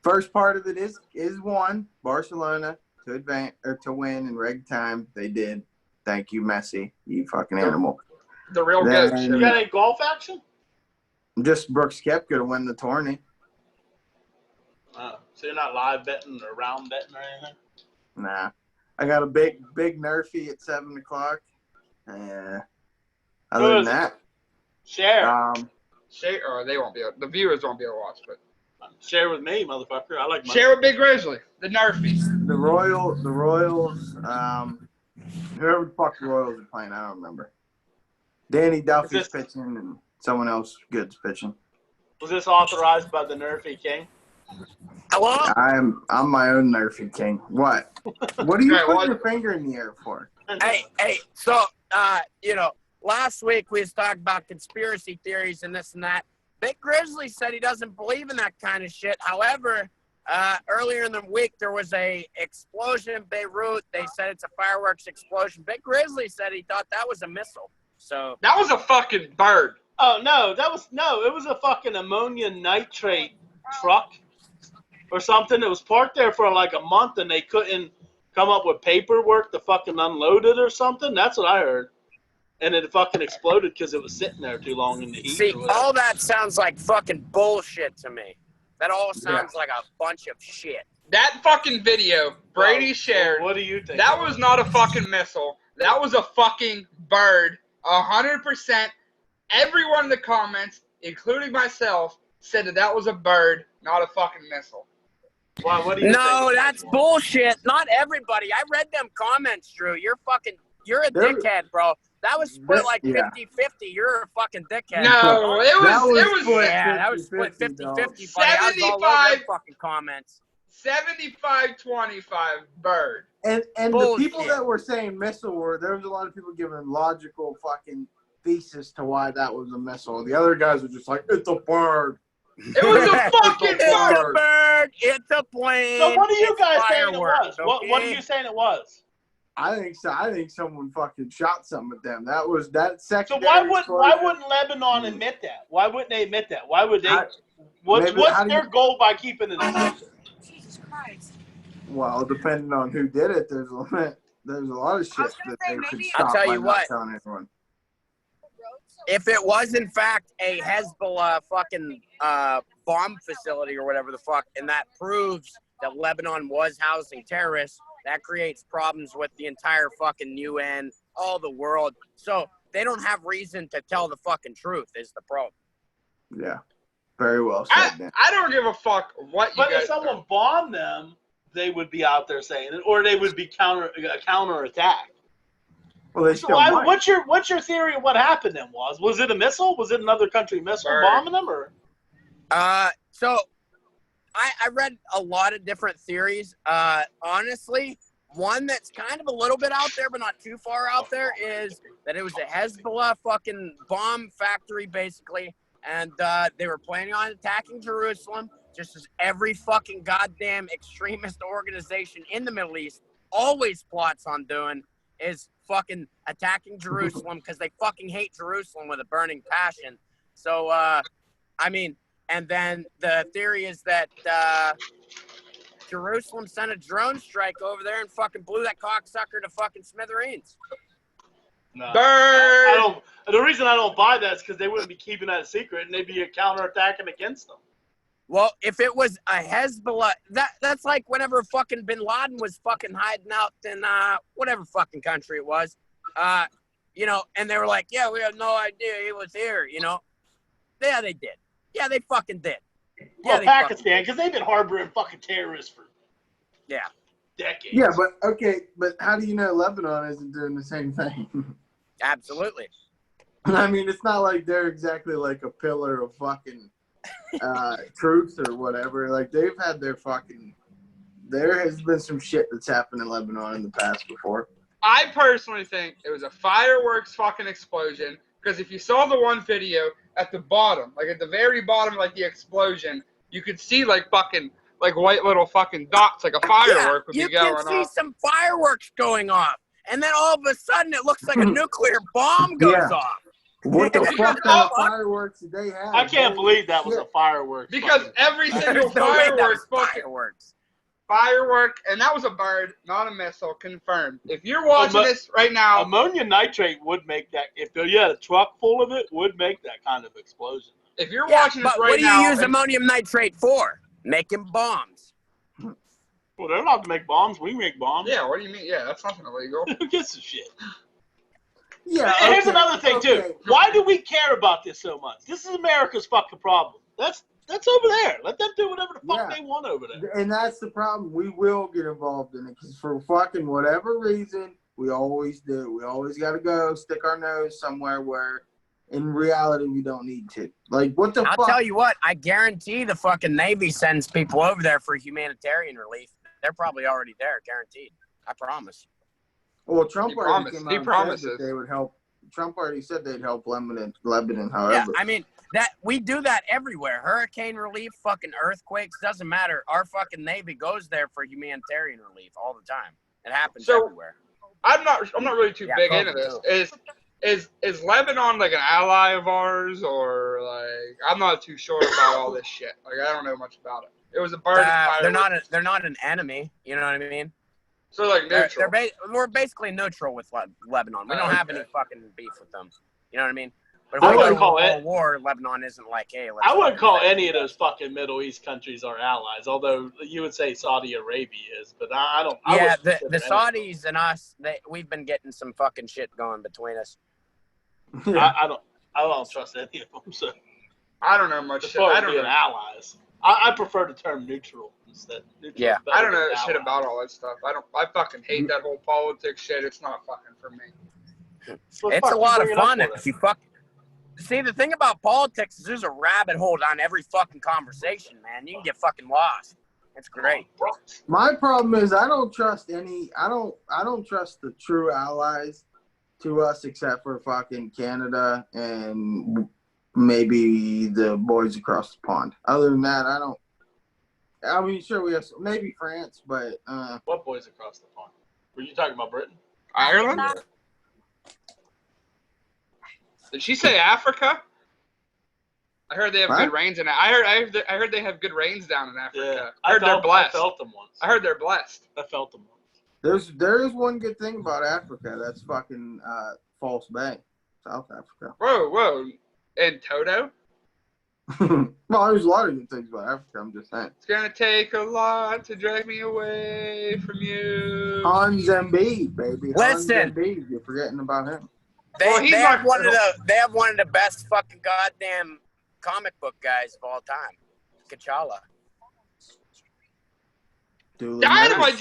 first part of it is won Barcelona to advance or to win in reg time. They did. Thank you, Messi. You fucking animal. The real good. You got any golf action? Just Brooks Koepka to win the tourney. Oh, so you're not live betting or round betting or anything? Nah. I got a big nerfy at 7 o'clock. Other than that. Share. Share, they won't be able, the viewers won't be able to watch, but share with me, motherfucker. I like money. Share with Big Grizzly, the nerfy. The Royals, whoever the fuck the Royals are playing, I don't remember. Danny Duffy's pitching and someone else good's pitching. Was this authorized by the Nerfy King? Hello? I'm my own Nerfy King. What? What are you putting your finger in the air for? Hey, so, last week we was talking about conspiracy theories and this and that. Big Grizzly said he doesn't believe in that kind of shit. However, earlier in the week there was a explosion in Beirut. They said it's a fireworks explosion. Big Grizzly said he thought that was a missile. So that was a fucking bird. Oh no, it was a fucking ammonia nitrate truck or something. It was parked there for like a month and they couldn't come up with paperwork to fucking unload it or something. That's what I heard. And it fucking exploded because it was sitting there too long in the heat. See, all that sounds like fucking bullshit to me. That all sounds like a bunch of shit. That fucking video Brady shared. What do you think? That was not a fucking missile. That was a fucking bird 100%. Everyone in the comments, including myself, said that was a bird, not a fucking missile. Wow, what do you No, think? that's bullshit. Not everybody. I read them comments, Drew. You're a dickhead, bro. That was split like 50-50. You're a fucking dickhead. No, it was split Yeah, that was split 50-50, 50-50, dog. buddy. I was all over them fucking comments. 75-25 bird. And Bullshit. the people that were saying missile there was a lot of people giving logical fucking thesis to why that was a missile. The other guys were just like, it's a bird. It was a fucking It's a bird. bird. It's a plane. So what are you it's guys saying it fireworks, was? What are okay? you saying it was? I think so. I think someone fucking shot something at them. That was that So secondary. why wouldn't Lebanon admit that? Why wouldn't they admit that? Why would they? What's how do their you- goal by keeping it a secret? Jesus Christ. Well, depending on who did it, there's a lot of shit gonna that say they could maybe- stop I'll tell by you not what. telling everyone. If it was in fact a Hezbollah fucking bomb facility or whatever the fuck, and that proves that Lebanon was housing terrorists, that creates problems with the entire fucking UN, all the world. So they don't have reason to tell the fucking truth is the problem. Yeah, very well said. Dan. I don't give a fuck what you But guys if someone bombed them, they would be out there saying it, or they would be counterattack. Well, they So still might. what's your theory of what happened then? Was it a missile? Was it another country missile Bird. bombing them, or? So I read a lot of different theories. Honestly, one that's kind of a little bit out there, but not too far out there, is that it was a Hezbollah fucking bomb factory, basically, and they were planning on attacking Jerusalem, just as every fucking goddamn extremist organization in the Middle East always plots on doing, is fucking attacking Jerusalem because they fucking hate Jerusalem with a burning passion. So, I mean, and then the theory is that Jerusalem sent a drone strike over there and fucking blew that cocksucker to fucking smithereens. No, Bird. I don't. The reason I don't buy that is because they wouldn't be keeping that a secret, and they'd be counterattacking against them. Well, if it was a Hezbollah, that's like whenever fucking Bin Laden was fucking hiding out in whatever fucking country it was, you know, and they were like, yeah, we have no idea he was here, you know. Yeah, they did. Yeah, they fucking did. Well, they Pakistan, because they've been harboring fucking terrorists for decades. Yeah, but how do you know Lebanon isn't doing the same thing? Absolutely. I mean, it's not like they're exactly like a pillar of fucking truth or whatever. Like they've had their fucking. There has been some shit that's happened in Lebanon in the past before. I personally think it was a fireworks fucking explosion, because if you saw the one video at the bottom, like at the very bottom, like the explosion, you could see like fucking like white little fucking dots, like a firework would be going off. You can see some fireworks going off, and then all of a sudden it looks like a nuclear bomb goes off. What the fuck kind of fireworks did they have? I can't believe that was a firework. Because every single There's no way that was firework, and that was a bird, not a missile, confirmed. If you're watching this right now, ammonia nitrate would make that. If you had a truck full of it, would make that kind of explosion. If you're watching this right now, what do you use ammonium nitrate for? Making bombs. Well, they're allowed to make bombs. We make bombs. Yeah, what do you mean? Yeah, that's nothing illegal. Who gives a shit? Yeah. And here's another thing too. Why do we care about this so much? This is America's fucking problem. That's over there. Let them do whatever the fuck they want over there. And that's the problem. We will get involved in it because for fucking whatever reason, we always do. We always got to go stick our nose somewhere where, in reality, we don't need to. Like, what the fuck? I'll tell you what. I guarantee the fucking Navy sends people over there for humanitarian relief. They're probably already there, guaranteed. I promise. Well, Trump already came out he and promises said that they would help. Trump already said they'd help Lebanon, however. Yeah, I mean, that we do that everywhere. Hurricane relief, fucking earthquakes, doesn't matter. Our fucking Navy goes there for humanitarian relief all the time. It happens everywhere. I'm not really too big into this. Is Lebanon like an ally of ours, or like I'm not too sure about all this shit. Like I don't know much about it. It was a bird. They're not an enemy. You know what I mean? So like neutral. We're basically neutral with Lebanon. We don't have any fucking beef with them. You know what I mean? But if I we wouldn't go call to it war. Lebanon isn't like, hey. I wouldn't call any of those fucking Middle East countries our allies. Although you would say Saudi Arabia is, but I don't. Yeah, the Saudis and us, we've been getting some fucking shit going between us. I don't trust any of them. So I don't know much as shit. far I as don't being know. allies, I prefer the term neutral instead. Neutral Yeah. is better I don't know than shit ally. about all that stuff. I fucking hate that whole politics shit. It's not fucking for me. So It's a fuck you lot of bringing up fun for if then? you fuck. See, the thing about politics is there's a rabbit hole on every fucking conversation, man. You can get fucking lost. It's great. My problem is I don't trust I don't trust the true allies to us except for fucking Canada and maybe the boys across the pond. Other than that, I mean, sure, we have maybe France, but What boys across the pond? Were you talking about Britain? Ireland? Did she say Africa? I heard they have What? good rains in it. I heard they have good rains down in Africa. Yeah, I heard they're blessed. I felt them once. I heard they're blessed. I felt them once. there is one good thing about Africa. That's fucking False Bay, South Africa. Whoa. And Toto? Well, there's a lot of good things about Africa. I'm just saying. It's gonna take a lot to drag me away from you. Hans Embiid, baby. Hans Listen. Embiid. You're forgetting about him. They, Well, he's they have not- they have one of the best fucking goddamn comic book guys of all time, T'Challa. Duly Dynamite noted.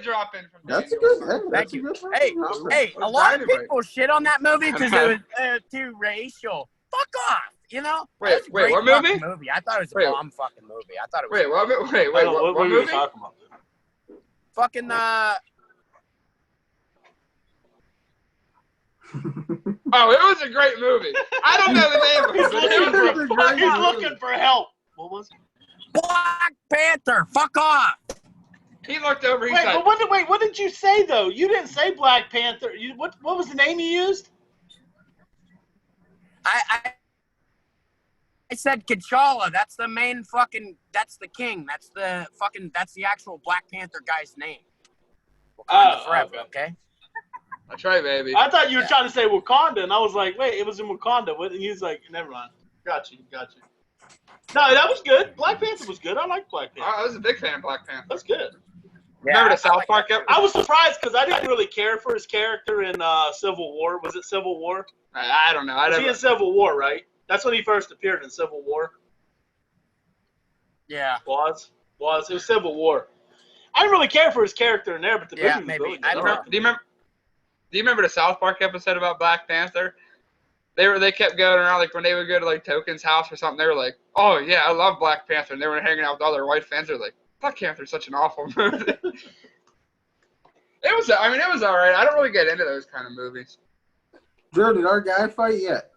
drop in from That's a Daniel. good. Hey, Thank that's you. a good one. Hey, No, hey, a What's lot of Dynamite? people shit on that movie because it was too racial. Fuck off, you know? Wait, That's a wait, great what fucking movie? movie? I thought it was a Wait. bomb fucking movie. I thought it was Wait, what What movie? were you talking about? fucking Oh, it was a great movie. I don't know the name of He's it, but it looking was for, a great he's movie. looking for help. What was it? Black Panther. Fuck off. he looked over, he Wait, said, but what did you say though? You didn't say Black Panther. What was the name you used? I said T'Challa. That's the main fucking. That's the king. That's the actual Black Panther guy's name. Wakanda forever. Okay. That's right, baby. I thought you were trying to say Wakanda, and I was like, wait, it was in Wakanda. And he was like, never mind. Got you. No, that was good. Black Panther was good. I like Black Panther. I was a big fan of Black Panther. That's good. Remember the South Park episode? I was surprised because I didn't really care for his character in Civil War. Was it Civil War? I don't know. Was he in Civil War, right? That's when he first appeared in Civil War. Yeah. Was it was Civil War? I didn't really care for his character in there, but the movie was maybe. really good. I don't know. Do you remember the South Park episode about Black Panther? They kept going around, like when they would go to like Token's house or something, they were like, "Oh yeah, I love Black Panther," and they were hanging out with other white fans. They're like, "Black Panther's such an awful movie." It was all right. I don't really get into those kind of movies. Joe, did our guy fight yet?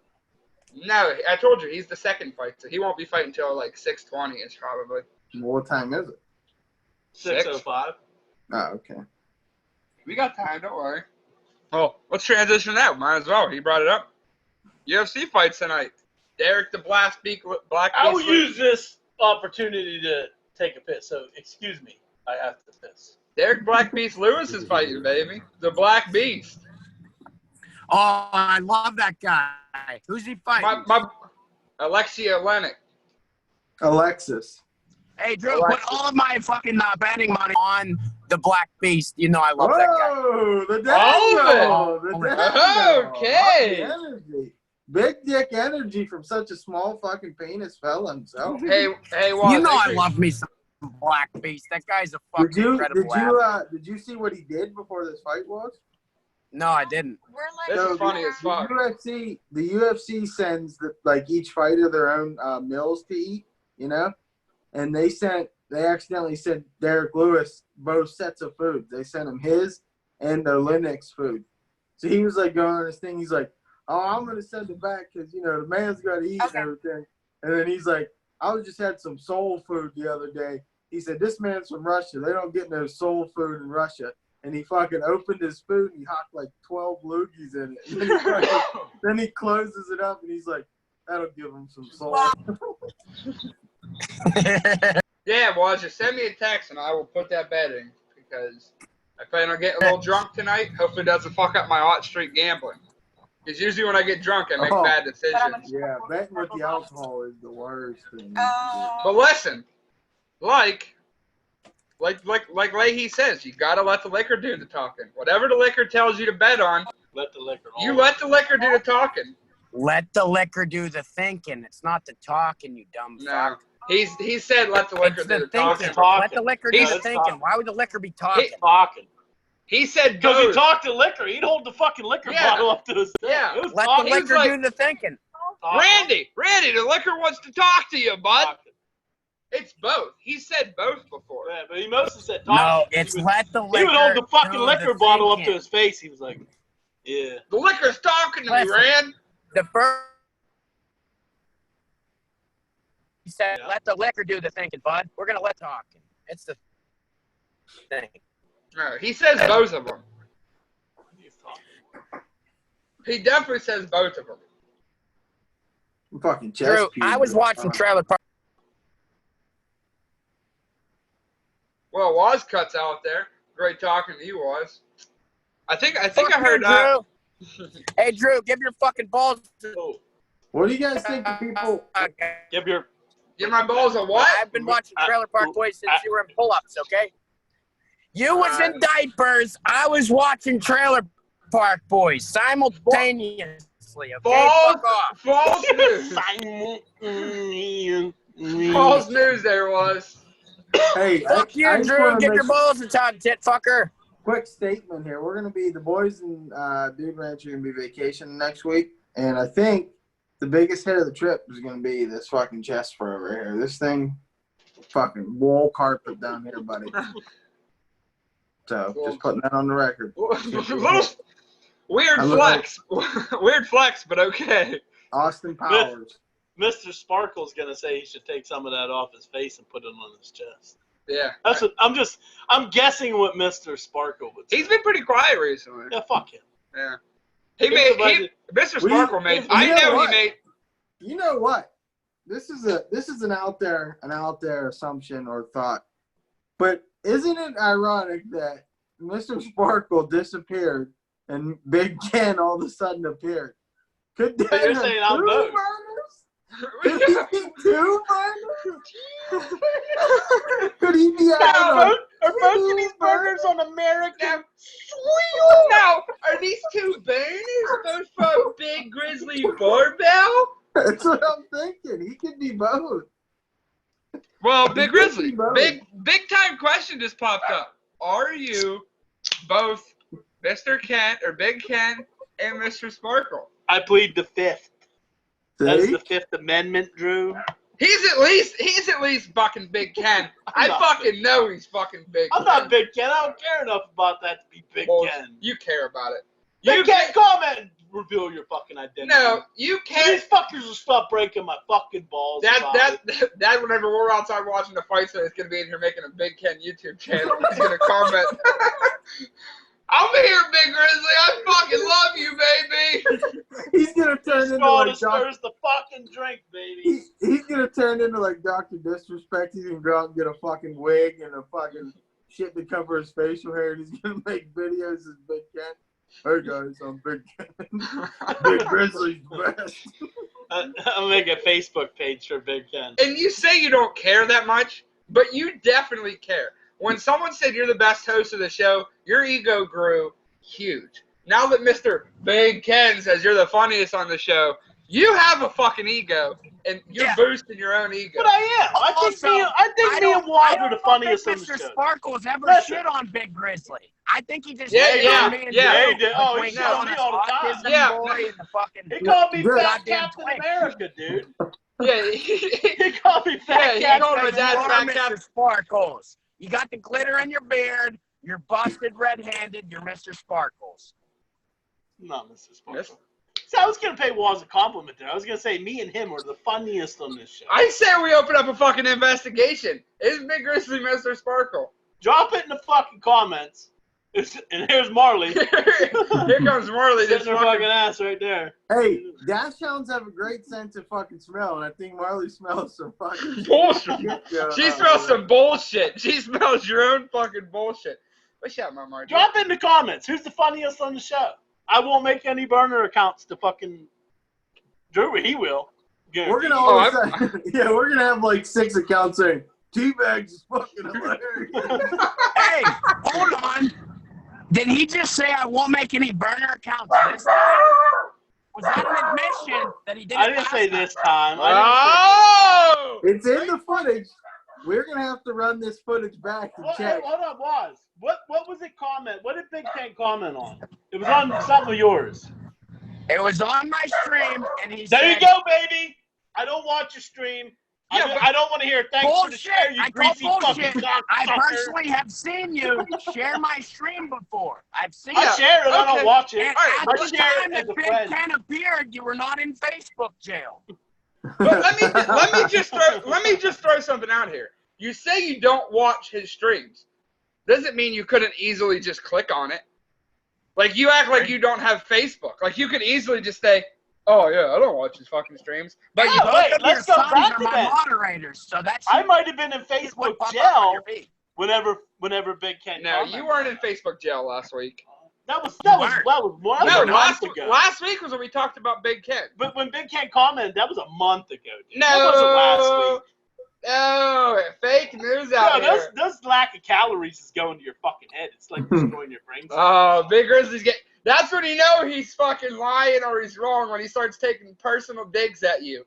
No, I told you he's the second fight, so he won't be fighting until like 6:20ish probably. What time is it? 6:05. Oh, okay. We got time, don't worry. Well, let's transition that. Might as well. He brought it up. UFC fights tonight. Derek the Black Beast. I will use this opportunity to take a piss. So excuse me, I have to piss. Derek Black Beast Lewis is fighting, baby. The Black Beast. Oh, I love that guy. Who's he fighting? My Alexia Olenek. Alexis. Hey, Drew, put all of my fucking betting money on the Black Beast. You know I love that guy. Oh, the All of it. Daniel. The Daniel. Okay. Hot energy. Big dick energy from such a small fucking penis fella himself. Hey, Waz. You know I love me some Black Beast. That guy's a fucking incredible athlete. Did you see what he did before this fight was? No, I didn't. We're This like, is funny as fuck. The UFC sends each fighter their own meals to eat, you know, and they accidentally sent Derek Lewis both sets of food. They sent him his and the Linux food. So he was like going on this thing. He's like, "Oh, I'm gonna send it back because the man's got to eat and everything." And then he's like, "I just had some soul food the other day." He said, "This man's from Russia. They don't get no soul food in Russia." And he fucking opened his food and he hocked like 12 loogies in it. Then he closes it up and he's like, "That'll give him some soul." Yeah, Waz, just send me a text and I will put that bet in because I plan on getting a little drunk tonight. Hopefully it doesn't fuck up my hot streak gambling. Because usually when I get drunk, I make bad decisions. Yeah, betting with the alcohol is the worst thing. But listen, like, Like Leahy says, you gotta let the liquor do the talking. Whatever the liquor tells you to bet on, Let the liquor. you let the liquor do the talking. Let the liquor do the thinking. It's not the talking, you dumb No, fuck. he said let the liquor It's do the the talking. thinking. Let the liquor do He's the thinking. talking. Why would the liquor be talking? Talking. He said Because he both. talked to liquor. He'd hold the fucking liquor bottle up to his thing. Yeah. It was Let talking. the liquor like- do the thinking. Randy, the liquor wants to talk to you, bud. Talking. It's both. He said both before. Yeah, but he mostly said No, talking. it's He would- let the liquor He would hold the fucking do liquor the bottle up to thinking. his face. He was like, yeah. The liquor's talking to me, Listen. Rand. The first he said, Yeah. let the liquor do the thinking, bud. We're gonna let talking. It's the thing. No, he says both of them. He's talking. He definitely says both of them. I'm fucking chest Drew, I was puking. watching Trailer Park. Well, Waz cuts out there. Great talking to you, Waz. I think I Fuck heard you, Drew. Hey, Drew, give your fucking balls to Oh, What do you guys think of people? give your. give my balls a what? I've been watching Trailer Park Boys since you were in pull-ups, okay? You was in diapers. I was watching Trailer Park Boys simultaneously, okay? Fuck off. False news. False news there was. Hey, Fuck you, I just Drew. wanna Get make your balls and talk, tit fucker. quick statement here. We're gonna be the boys and Dude Ranch are gonna be vacation next week, and I think the biggest hit of the trip is gonna be this fucking chest fur over here. This thing, fucking wool carpet down here, buddy. So just putting that on the record. Weird flex. Weird flex, but okay. Austin Powers. Mr. Sparkle's gonna say he should take some of that off his face and put it on his chest. Yeah. That's what I'm guessing what Mr. Sparkle would say. He's been pretty quiet recently. Yeah, fuck him. Yeah. Mr. We- Sparkle made. you I know know what? he made. You know what? This is an out there assumption or thought. But isn't it ironic that Mr. Sparkle disappeared and Big Ken all of a sudden appeared? Could But that you're have saying I'm two both. burners? Could he be two burners? Could he be out Are both of these burgers on American? Now, are these two burners both from Big Grizzly Barbell? That's what I'm thinking. He could be both. Well, Big Grizzly, Both. big time question just popped up. Are you both Mr. Kent or Big Ken and Mr. Sparkle? I plead the fifth. That's See? the Fifth Amendment, Drew. He's at least fucking Big Ken. I not fucking know he's fucking Big I'm Ken. not Big Ken. I don't care enough about that to be Big Well, Ken. you care about it. Big You Ken, comment and reveal your fucking identity. No, you So can't. these fuckers will stop breaking my fucking balls. about it. That whenever we're outside watching the fight, so he's gonna be in here making a Big Ken YouTube channel. He's gonna comment. I'm here, Big Grizzly. I fucking love you, baby. He's gonna turn into Straw like stirs the fucking drink, baby. he's gonna turn into like Dr. Disrespect. He's gonna go out and get a fucking wig and a fucking shit to cover his facial hair, and he's gonna make videos as Big Ken. Hey guys, I'm Big Ken. Big Grizzly's the best. I'll make a Facebook page for Big Ken. And you say you don't care that much, but you definitely care. When someone said you're the best host of the show, your ego grew huge. Now that Mr. Big Ken says you're the funniest on the show, you have a fucking ego, and you're boosting your own ego. But I am. I think me and Wad are the funniest on the Mr. show. Sparkles ever Listen. shit on Big Grizzly. I think he just Yeah, hated yeah, on me and yeah. Drew. He did. Oh, he Like, shit on me all the time. autism Yeah. boy and the fucking He called me Drew. Fat Goddamn Captain twink. America, dude. Yeah, He called me Fat he Captain called him a dad America. fat Mr. cap. Sparkles. You got the glitter in your beard. You're busted red-handed. You're Mr. Sparkles. Not Mr. Sparkle. Yes. So I was going to pay Waz a compliment there. I was going to say me and him are the funniest on this show. I say we open up a fucking investigation. Is Big Grizzly Mr. Sparkle? Drop it in the fucking comments. And here's Marley. Here comes Marley. Sitting her fucking ass right there. Hey, dash hounds have a great sense of fucking smell, and I think Marley smells some fucking bullshit. shit going She on smells over some bullshit. She smells your own fucking bullshit. What's up, my Marty? Drop it in the comments. Who's the funniest on the show? I won't make any burner accounts to fucking Drew. He will. We're gonna always we're gonna have like 6 accounts saying Teabags is fucking hilarious. Hey, hold on. Did he just say I won't make any burner accounts this time? Was that an admission that he did I it didn't last say time? this time. Oh! It's in the footage. We're gonna have to run this footage back and Well, hey, check. hold on, Waz. What was it comment? What did Big Ken comment on? It was on something of yours. It was on my stream, and he There said, you go, baby. I don't watch your stream. Yeah, I don't want to hear thanks for the bullshit. share, you I call greasy bullshit. fucking I cocksucker. personally have seen you share my stream before. I've seen I it. share it. I okay. don't watch it. And All right, at I the share time it as that a Big friend. Ken appeared, you were not in Facebook jail. But let me just throw something out here. You say you don't watch his streams. Doesn't mean you couldn't easily just click on it. Like, you act like you don't have Facebook. Like, you could easily just say, oh, yeah, I don't watch his fucking streams. But Oh, you, wait, Both of let's your go sons back are to my that. moderators, so that's I might have been in what Facebook pop up on jail your feed. whenever Big Ken no, commented. you weren't in Facebook jail last week. That was No, more last than a month ago. last week was when we talked about Big Ken. But when Big Ken commented, that was a month ago. Dude. That wasn't last week. No, fake news out No, here. those lack of calories is going to your fucking head. It's like destroying your brain. Oh, Big Grizzly's get. That's when you know he's fucking lying or he's wrong, when he starts taking personal digs at you.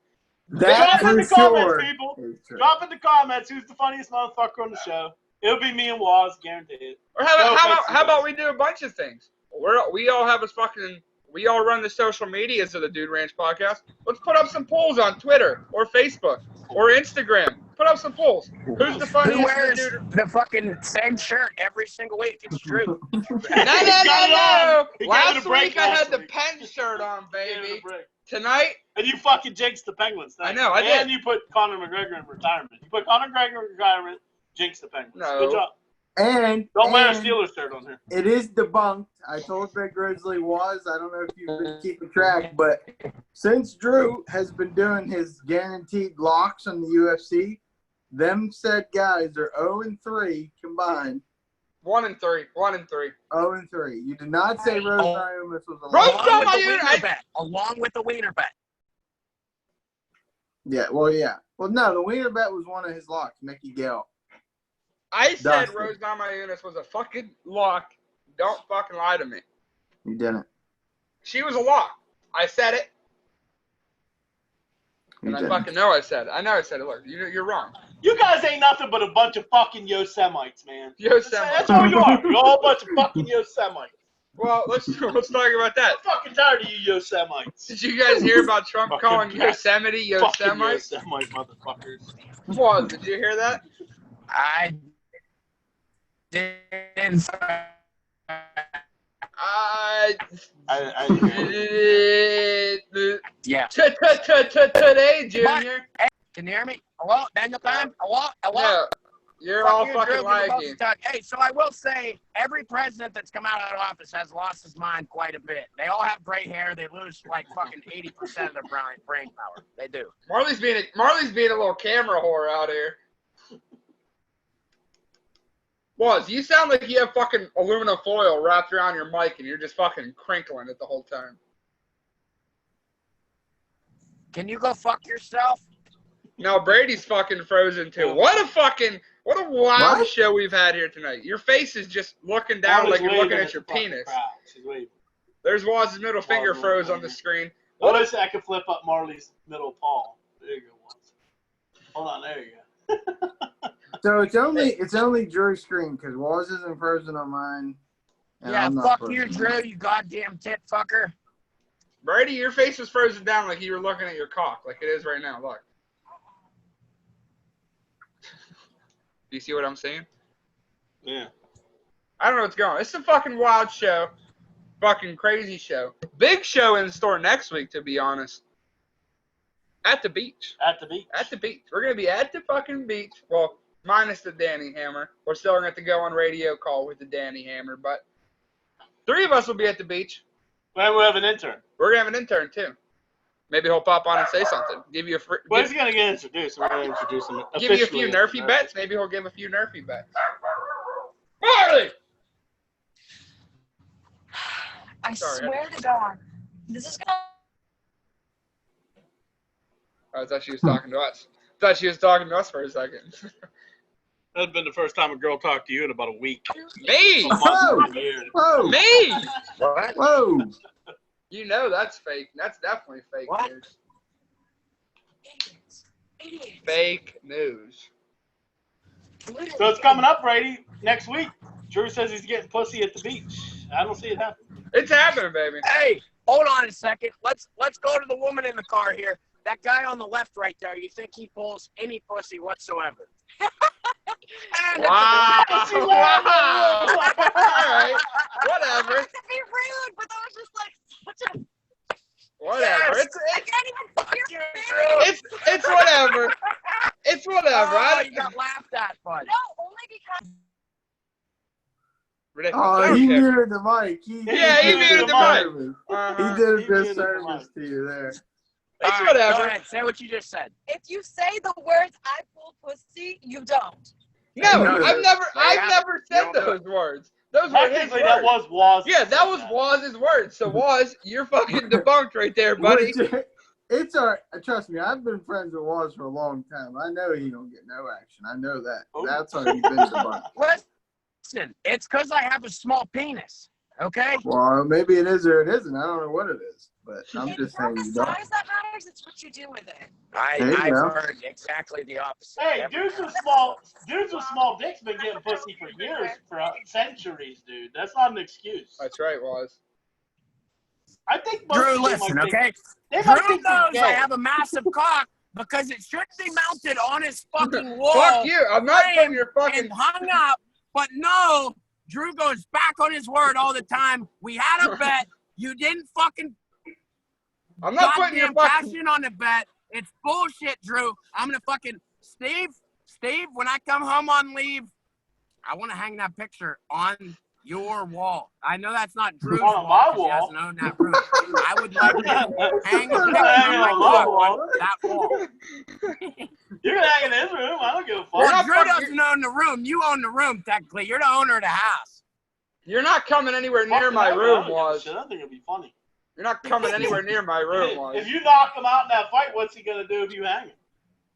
That's Drop in the for comments, sure. people. Drop in the comments who's the funniest motherfucker on the show. It'll be me and Waz, guaranteed. Or how about we do a bunch of things? We all have a fucking. We all run the social medias of the Dude Ranch podcast. Let's put up some polls on Twitter or Facebook or Instagram. Put up some polls. Who's the Who funniest? wears Dude? the fucking same shirt every single week? It's true. No. He gave it a Last break week I last had the week. Penn shirt on, Gave it a baby. break. Tonight, And you fucking jinxed the Penguins. Thanks. I know, I did. And you put Conor McGregor in retirement. You put Conor McGregor in retirement, jinxed the Penguins. No. Good job. And Don't wear a Steelers shirt on here. it is debunked. I told Big Grizzly I don't know if you've been keeping track, but since Drew has been doing his guaranteed locks on the UFC, them said guys are 0-3 combined. 1-3. 0-3. You did not say Rose Namajunas was a Rose lock. Along with the wiener bet. Yeah. Well, no, the wiener bet was one of his locks, Mickey Gale. I said Dustin. Rose Namajunas was a fucking lock. Don't fucking lie to me. You didn't. She was a lock. I said it. You And I didn't. fucking know I said it. I know I said it. Look, you're wrong. You guys ain't nothing but a bunch of fucking Yosemites, man. Yosemites. That's all you are. You're all a bunch of fucking Yosemites. Well, let's talk about that. I'm fucking tired of you Yosemites. Did you guys hear about Trump Fucking calling bastard. Yosemite Fucking Yosemite? Yosemite motherfuckers. What? Did you hear that? I didn't. Yeah. Today, Junior. Hey, can you hear me? Hello? Daniel time? Hello? No, you're Fuck all you, fucking Drew, you're supposed lagging. to talk. Hey, so I will say, every president that's come out of office has lost his mind quite a bit. They all have gray hair. They lose like fucking 80% of their brain power. They do. Marley's being a little camera whore out here. You sound like you have fucking aluminum foil wrapped around your mic and you're just fucking crinkling it the whole time. Can you go fuck yourself? No, Brady's fucking frozen too. What a wild show we've had here tonight. Your face is just looking down like you're looking at your penis. She's waving. There's Waz's middle finger froze on the screen. What if I could flip up Marley's middle paw? There you go, Waz. Hold on, there you go. So it's only Drew's screen because Waz isn't frozen on mine. Yeah, fuck you, Drew, you goddamn tit fucker. Brady, your face was frozen down like you were looking at your cock, like it is right now. Look. Do you see what I'm saying? Yeah. I don't know what's going on. It's a fucking wild show. Fucking crazy show. Big show in store next week, to be honest. At the beach. At the beach. At the beach. We're going to be at the fucking beach. Well, minus the Danny Hammer. We're still going to have to go on radio call with the Danny Hammer, but 3 of us will be at the beach. And we'll have an intern. We're going to have an intern, too. Maybe he'll pop on and say something. Give you a free. Well, he's going to get introduced. We're going to introduce him. Give you a few nerfy bets. Maybe he'll give a few nerfy bets. Marley! I Sorry, swear to God, this is gonna. I thought she was talking to us. Thought she was talking to us for a second. That's been the first time a girl talked to you in about a week. Me! Whoa! Years. Whoa! Me! What? Whoa! You know that's fake. That's definitely fake What? news. Fake news. So it's coming up, Brady, next week. Drew says he's getting pussy at the beach. I don't see it happen. It's happening, baby. Hey, hold on a second. Let's go to the woman in the car here. That guy on the left right there, you think he pulls any pussy whatsoever? Wow. Wow. All right. Whatever. To be rude, but that was just like such a. Whatever. Yes. I can't even see your face. It's whatever. It's whatever. Oh, you got laughed at, bud. No, only because. Ridiculous. He Okay. muted the mic. He muted the mic. He did a disservice to you there. It's All right, whatever. Go ahead. Say what you just said. If you say the words "I pull pussy," you don't. No, I've Yeah. never said You don't those words. Those were his Technically, words. that was Waz. Yeah, that was Waz's words. So Waz, you're fucking debunked right there, buddy. It's all right. Trust me, I've been friends with Waz for a long time. I know he don't get no action. I know that. Oh. That's already been debunked. Listen, it's because I have a small penis. Okay. Well, maybe it is or it isn't. I don't know what it is, but I'm It's just not saying the you don't. size that matters; it's what you do with it. There you I've go. heard exactly the opposite. Hey, dudes with small dicks been getting pussy for years, for centuries, dude. That's not an excuse. That's right, Waz. I think most Drew, people listen, might think, okay? they might Drew think you're knows gay. I have a massive cock because it should be mounted on his fucking wall. Fuck you. I'm not framed, putting your fucking. and hung up. But no, Drew goes back on his word all the time. We had a bet. You didn't fucking I'm not putting your goddamn fucking. cash in on the bet. It's bullshit, Drew. I'm gonna fucking Steve, when I come home on leave, I want to hang that picture on your wall. I know that's not Drew's On wall. my 'cause he wall? doesn't own that room. I would like to hang a picture Hang of my on my cock wall. on that wall. You can hang in his room. I don't give a fuck. You're Well, not Drew fucking- doesn't own the room. You own the room, technically. You're the owner of the house. You're not coming anywhere near Fucking my hell, I room, don't give a Waz. shit. I think it'd be funny. You're not coming anywhere near my room, Waz. If you knock him out in that fight, what's he gonna do if you hang him?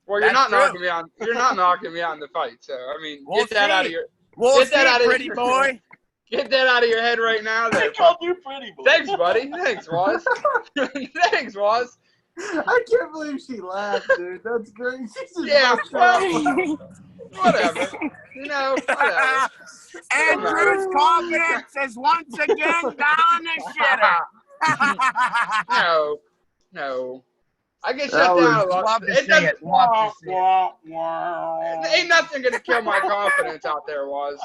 Well, you're That's not true. knocking me out. You're not knocking me out in the fight. So I mean, We'll get that out of see. your. We'll Get that see, out of pretty your- boy. Get that out of your head right now. They There. called you pretty boy. Thanks, buddy. Thanks, Waz. Thanks, Waz. I can't believe she laughed, dude. That's great. She's just Yeah, busted out. well, whatever. You know, whatever. And Drew's confidence is once again down the shitter. No. I get That shut was- down a lot. Love to It see doesn't- it. Love to see it. Ain't nothing gonna kill my confidence out there, Waz.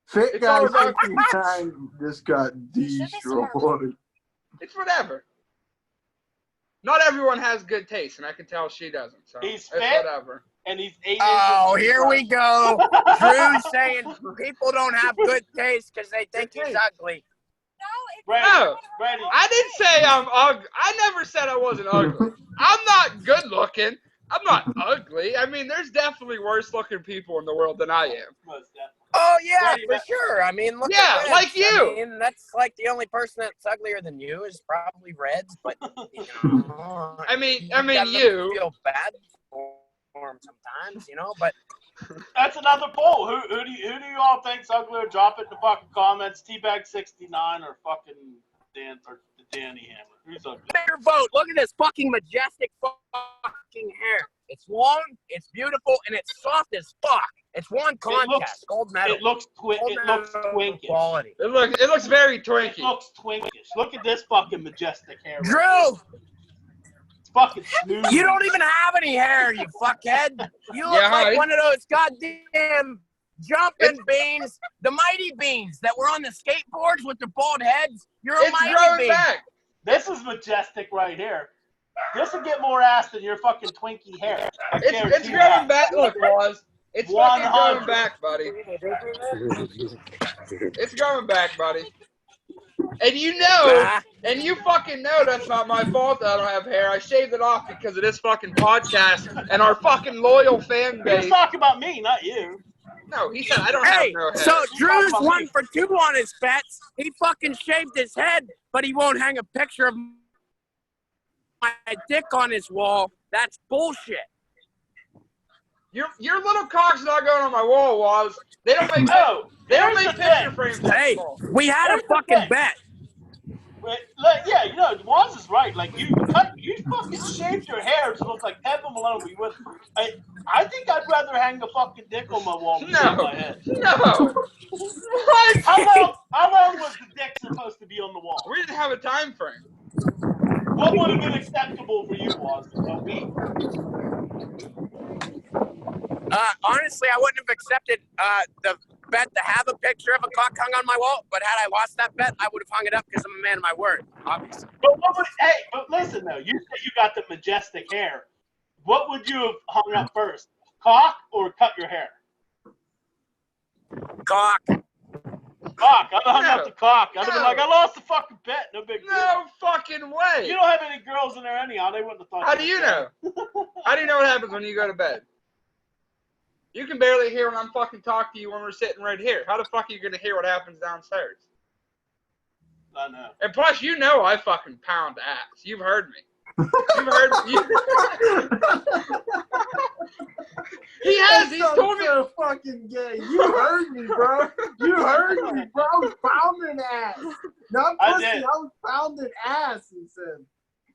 Fit It's guy all about- 69 just got destroyed. It's whatever. Not everyone has good taste, and I can tell she doesn't. So He's it's fit. whatever. And he's 8 Oh, inches. here we go. Drew's saying people don't have good taste because they think he's ugly. No, it's Brady, No. Brady. I didn't say I'm ugly. I never said I wasn't ugly. I'm not good looking. I'm not ugly. I mean, there's definitely worse looking people in the world than I am. Most definitely. Oh, yeah, Brady, for that- sure. I mean, look Yeah, at Reds. like you. I mean, that's like the only person that's uglier than you is probably Reds, but, you know. I mean, gotta you. feel bad for him sometimes, you know, but That's another poll. Who do you all think's uglier? Drop it in the fucking comments. Teabag69 or fucking Danny Hammer. Who's ugly? better vote. Look at this fucking majestic fucking hair. It's long, it's beautiful, and it's soft as fuck. It's won contest, gold medal. It looks Gold twinkish. quality. It looks very It twinky. looks twinkish. Look at this fucking majestic hair. Drew, It's fucking smooth. you don't even have any hair, you fuckhead. You look Yeah, like hi. one of those goddamn jumping beans, the mighty beans that were on the skateboards with the bald heads. You're a It's mighty growing bean. back. This is majestic right here. This will get more ass than your fucking twinky hair. I It's guarantee growing that. back. Look, Waz. It's fucking 100. growing back, buddy. It's growing back, buddy. And you know, Ah, and you fucking know that's not my fault that I don't have hair. I shaved it off because of this fucking podcast and our fucking loyal fan He was base. talking about me, not you. No, he said I don't have Hey, no hair. so Drew's 1 for 2 on his bets. He fucking shaved his head, but he won't hang a picture of my dick on his wall. That's bullshit. Your little cock's not going on my wall, Waz. They don't make they don't make picture frames that Hey, small. we had a fucking bet. Yeah, you know, Waz is right. Like you fucking shaved your hair to look like Kevin Malone. I think I'd rather hang a fucking dick on my wall than shave my head. No. What? How long was the dick supposed to be on the wall? We didn't have a time frame. What would have been acceptable for you, Waz? A week? Honestly, I wouldn't have accepted the bet to have a picture of a cock hung on my wall, but had I lost that bet, I would have hung it up because I'm a man of my word, obviously. But listen though, you said you got the majestic hair. What would you have hung up first? Cock or cut your hair? Cock. Cock. I'd have hung up the cock. I'd have been like, I lost the fucking bet. No big deal. No fucking way. You don't have any girls in there anyhow. They wouldn't have thought. How do you know? How do you know what happens when you go to bed? You can barely hear when I'm fucking talking to you when we're sitting right here. How the fuck are you gonna hear what happens downstairs? I know. And plus, you know I fucking pound ass. You've heard me. You've heard me. He has. He's told me. So fucking gay. You heard me, bro. You heard me, bro. I was pounding ass. Not pussy. I was pounding ass. He said.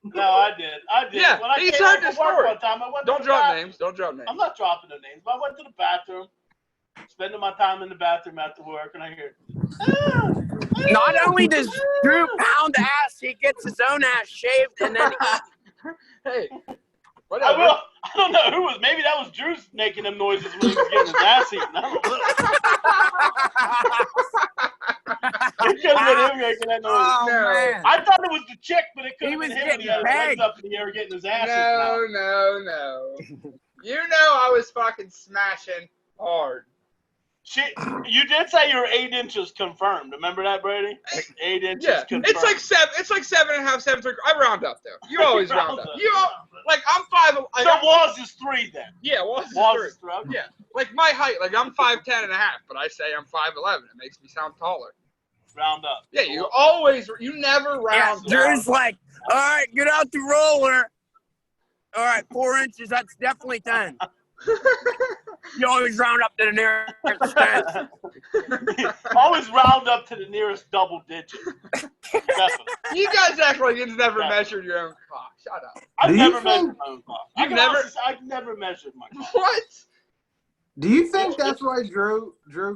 No, I did. Yeah, when I he's came heard home the from work story. one time, I went Don't to the drop bathroom. names. Don't drop names. I'm not dropping the names, but I went to the bathroom, spending my time in the bathroom after work, and I hear. Not only does Drew pound ass, he gets his own ass shaved and then Hey, whatever. I don't know who was. Maybe that was Drew's making them noises when he was getting his ass eaten. I don't know. It could have been him making that noise. Oh, No. man. I thought it was the chick, but it could He have been was him when he had getting his legs pegged. up in the air getting his ass eaten out. No. You know I was fucking smashing hard. You did say you were 8 inches confirmed. Remember that, Brady? 8 inches confirmed. It's like 7.5, 7.3. I round up though. You always round up. Like I'm 5. Like, so Waz is 3 then. Yeah, Waz is 3. Yeah, like my height. Like I'm 5'10 and a half, but I say I'm 5'11. It makes me sound taller. Round up. Yeah, you never round down. Drew's like, all right, get out the roller. All right, 4 inches, that's definitely 10. You always round up to the nearest 10. Always round up to the nearest double digit. Definitely. You guys act like you've never measured your own cock. Shut up. I've never measured my own cock. I've never measured my cock. What? Do you think that's why Drew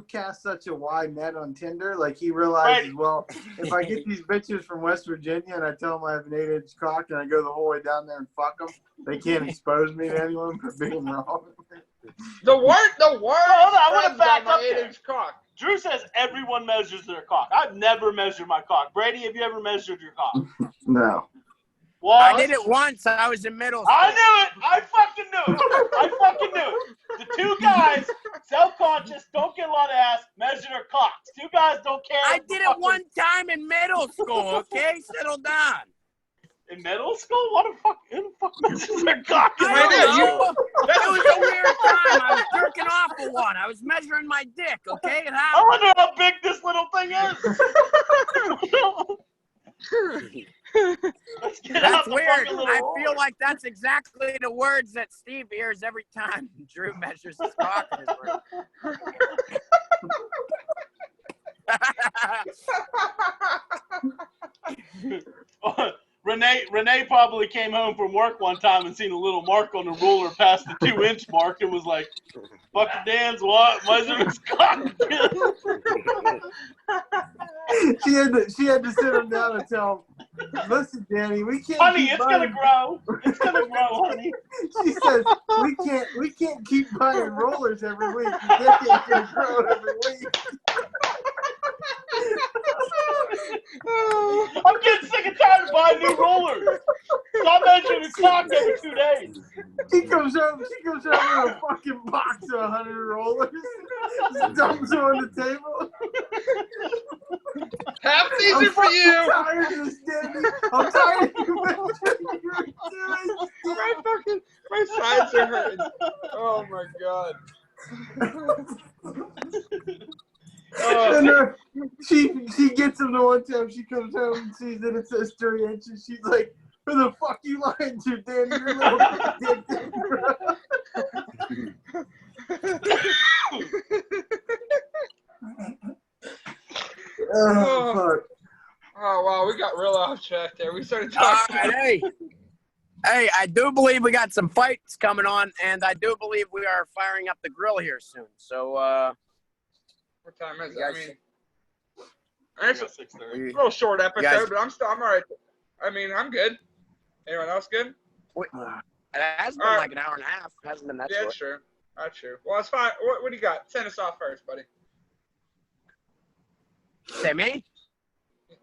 cast such a wide net on Tinder? Like he realizes, well, if I get these bitches from West Virginia and I tell them I have an 8-inch cock and I go the whole way down there and fuck them, they can't expose me to anyone for being wrong. The word. Hold on, I want to back up there. 8-inch cock. Drew says everyone measures their cock. I've never measured my cock. Brady, have you ever measured your cock? No. What? I did it once. I was in middle school. I knew it. I fucking knew it. The 2 guys, self-conscious, don't get a lot of ass, measure their cocks. 2 guys don't care. I did it one time in middle school, okay? Settle down. In middle school? Who the fuck measures their cock? I don't know. It was a weird time. I was jerking off a lot. I was measuring my dick, okay? It I happened. wonder how big this little thing is. That's weird. I feel like that's exactly the words that Steve hears every time Drew measures his cock in his room. Renee probably came home from work one time and seen a little mark on the ruler past the 2-inch mark and was like, fucking Dan's what? Measure his cock. She had to sit him down and tell him, listen, Danny, we can't. Honey, it's gonna grow. It's gonna grow, honey. She says we can't keep buying rollers every week. Your dick ain't gonna grow every week. I'm getting sick and tired of buying new rollers. Stop measuring his cock every 2 days. She comes home with a fucking box of 100 rollers. Just dumps them on the table. Half these are for you. I'm tired of this, Danny. I'm tired of you measuring your doing. My sides are hurting. Oh my god. And she gets him the one time she comes home and sees that it says 3 inches. She's like, who the fuck you lying to, Danny? Your little dick didn't grow. Oh, fuck. Oh wow, we got real off track there. We started All talking. right, hey, I do believe we got some fights coming on, and I do believe we are firing up the grill here soon. So, What time is it? You I guys- mean, it's a 6:30. little short episode, guys- but I'm all right. I mean, I'm good. Anyone else good? it has been All right. like an hour and a half. It hasn't been that Yeah, short. that's true. That's true. Well, it's fine. What do you got? Send us off first, buddy. Say me?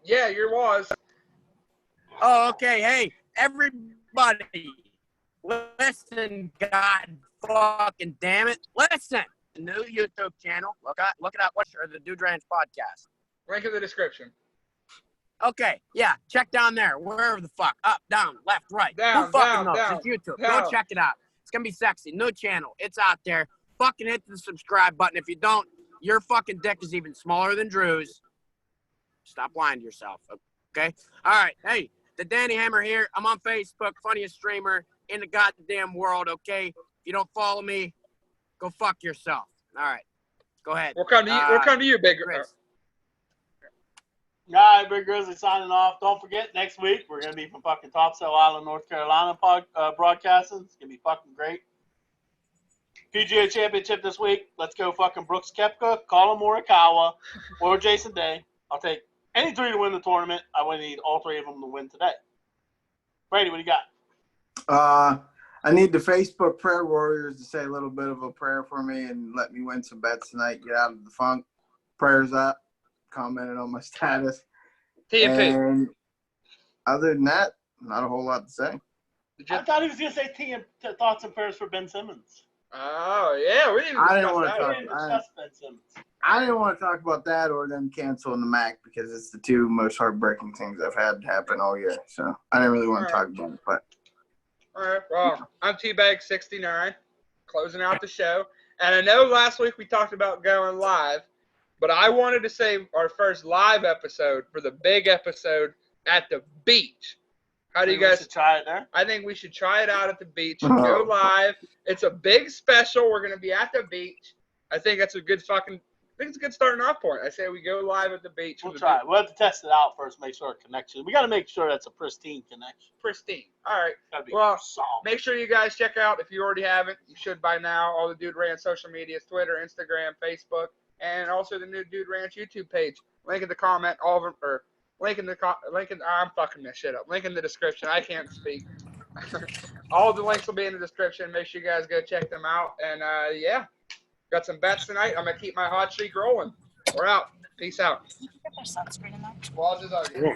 Yeah, your was. Oh, okay. Hey, everybody, listen, God fucking damn it. Listen. The new YouTube channel. Look it up. Or the Dude Ranch podcast. Link in the description. Okay, yeah, check down there. Wherever the fuck. Up, down, left, right. Down, Who fucking down, knows? down, It's YouTube. down. Go check it out. It's gonna be sexy. New channel. It's out there. Fucking hit the subscribe button. If you don't, your fucking dick is even smaller than Drew's. Stop lying to yourself. Okay? All right. Hey, the Danny Hammer here. I'm on Facebook, funniest streamer in the goddamn world, okay? If you don't follow me, go fuck yourself. All right. Go ahead. We'll come to you. We'll come to you, big. Chris. All right, Big Grizzly signing off. Don't forget, next week we're gonna be from fucking Topsail Island, North Carolina, broadcasting. It's gonna be fucking great. PGA Championship this week. Let's go, fucking Brooks Koepka, Colin Morikawa, or Jason Day. I'll take any three to win the tournament. I would need all three of them to win today. Brady, what do you got? I need the Facebook prayer warriors to say a little bit of a prayer for me and let me win some bets tonight. Get out of the funk. Prayers up. Commented on my status. TNP. And other than that, not a whole lot to say. I thought he was gonna say thoughts and prayers for Ben Simmons. Oh yeah, we didn't. I didn't discuss wanna that. talk- We didn't discuss Ben Simmons. I didn't want to talk about that or them canceling the Mac because it's the two most heartbreaking things I've had happen all year. So I didn't really want to talk about it. But All right. Well, I'm T-Bag69, closing out the show. And I know last week we talked about going live, but I wanted to save our first live episode for the big episode at the beach. How do you Maybe we guys? should try it there? I think we should try it out at the beach. Go live. It's a big special. We're gonna be at the beach. I think that's a good fucking. I think it's a good starting off point. I say we go live at the beach. We'll try it. We'll have to test it out first, make sure our connection. We got to make sure that's a pristine connection. Pristine. All right. Gotta be Well, solid. make sure you guys check out, if you already haven't, you should by now, all the Dude Ranch social medias, Twitter, Instagram, Facebook, and also the new Dude Ranch YouTube page. Link in the comment, all of them, or link in the, I'm fucking this shit up. Link in the description. I can't speak. All the links will be in the description. Make sure you guys go check them out. And, yeah, got some bets tonight. I'm going to keep my hot streak rolling. We're out. Peace out. Get their sunscreen in there. Walls is ugly.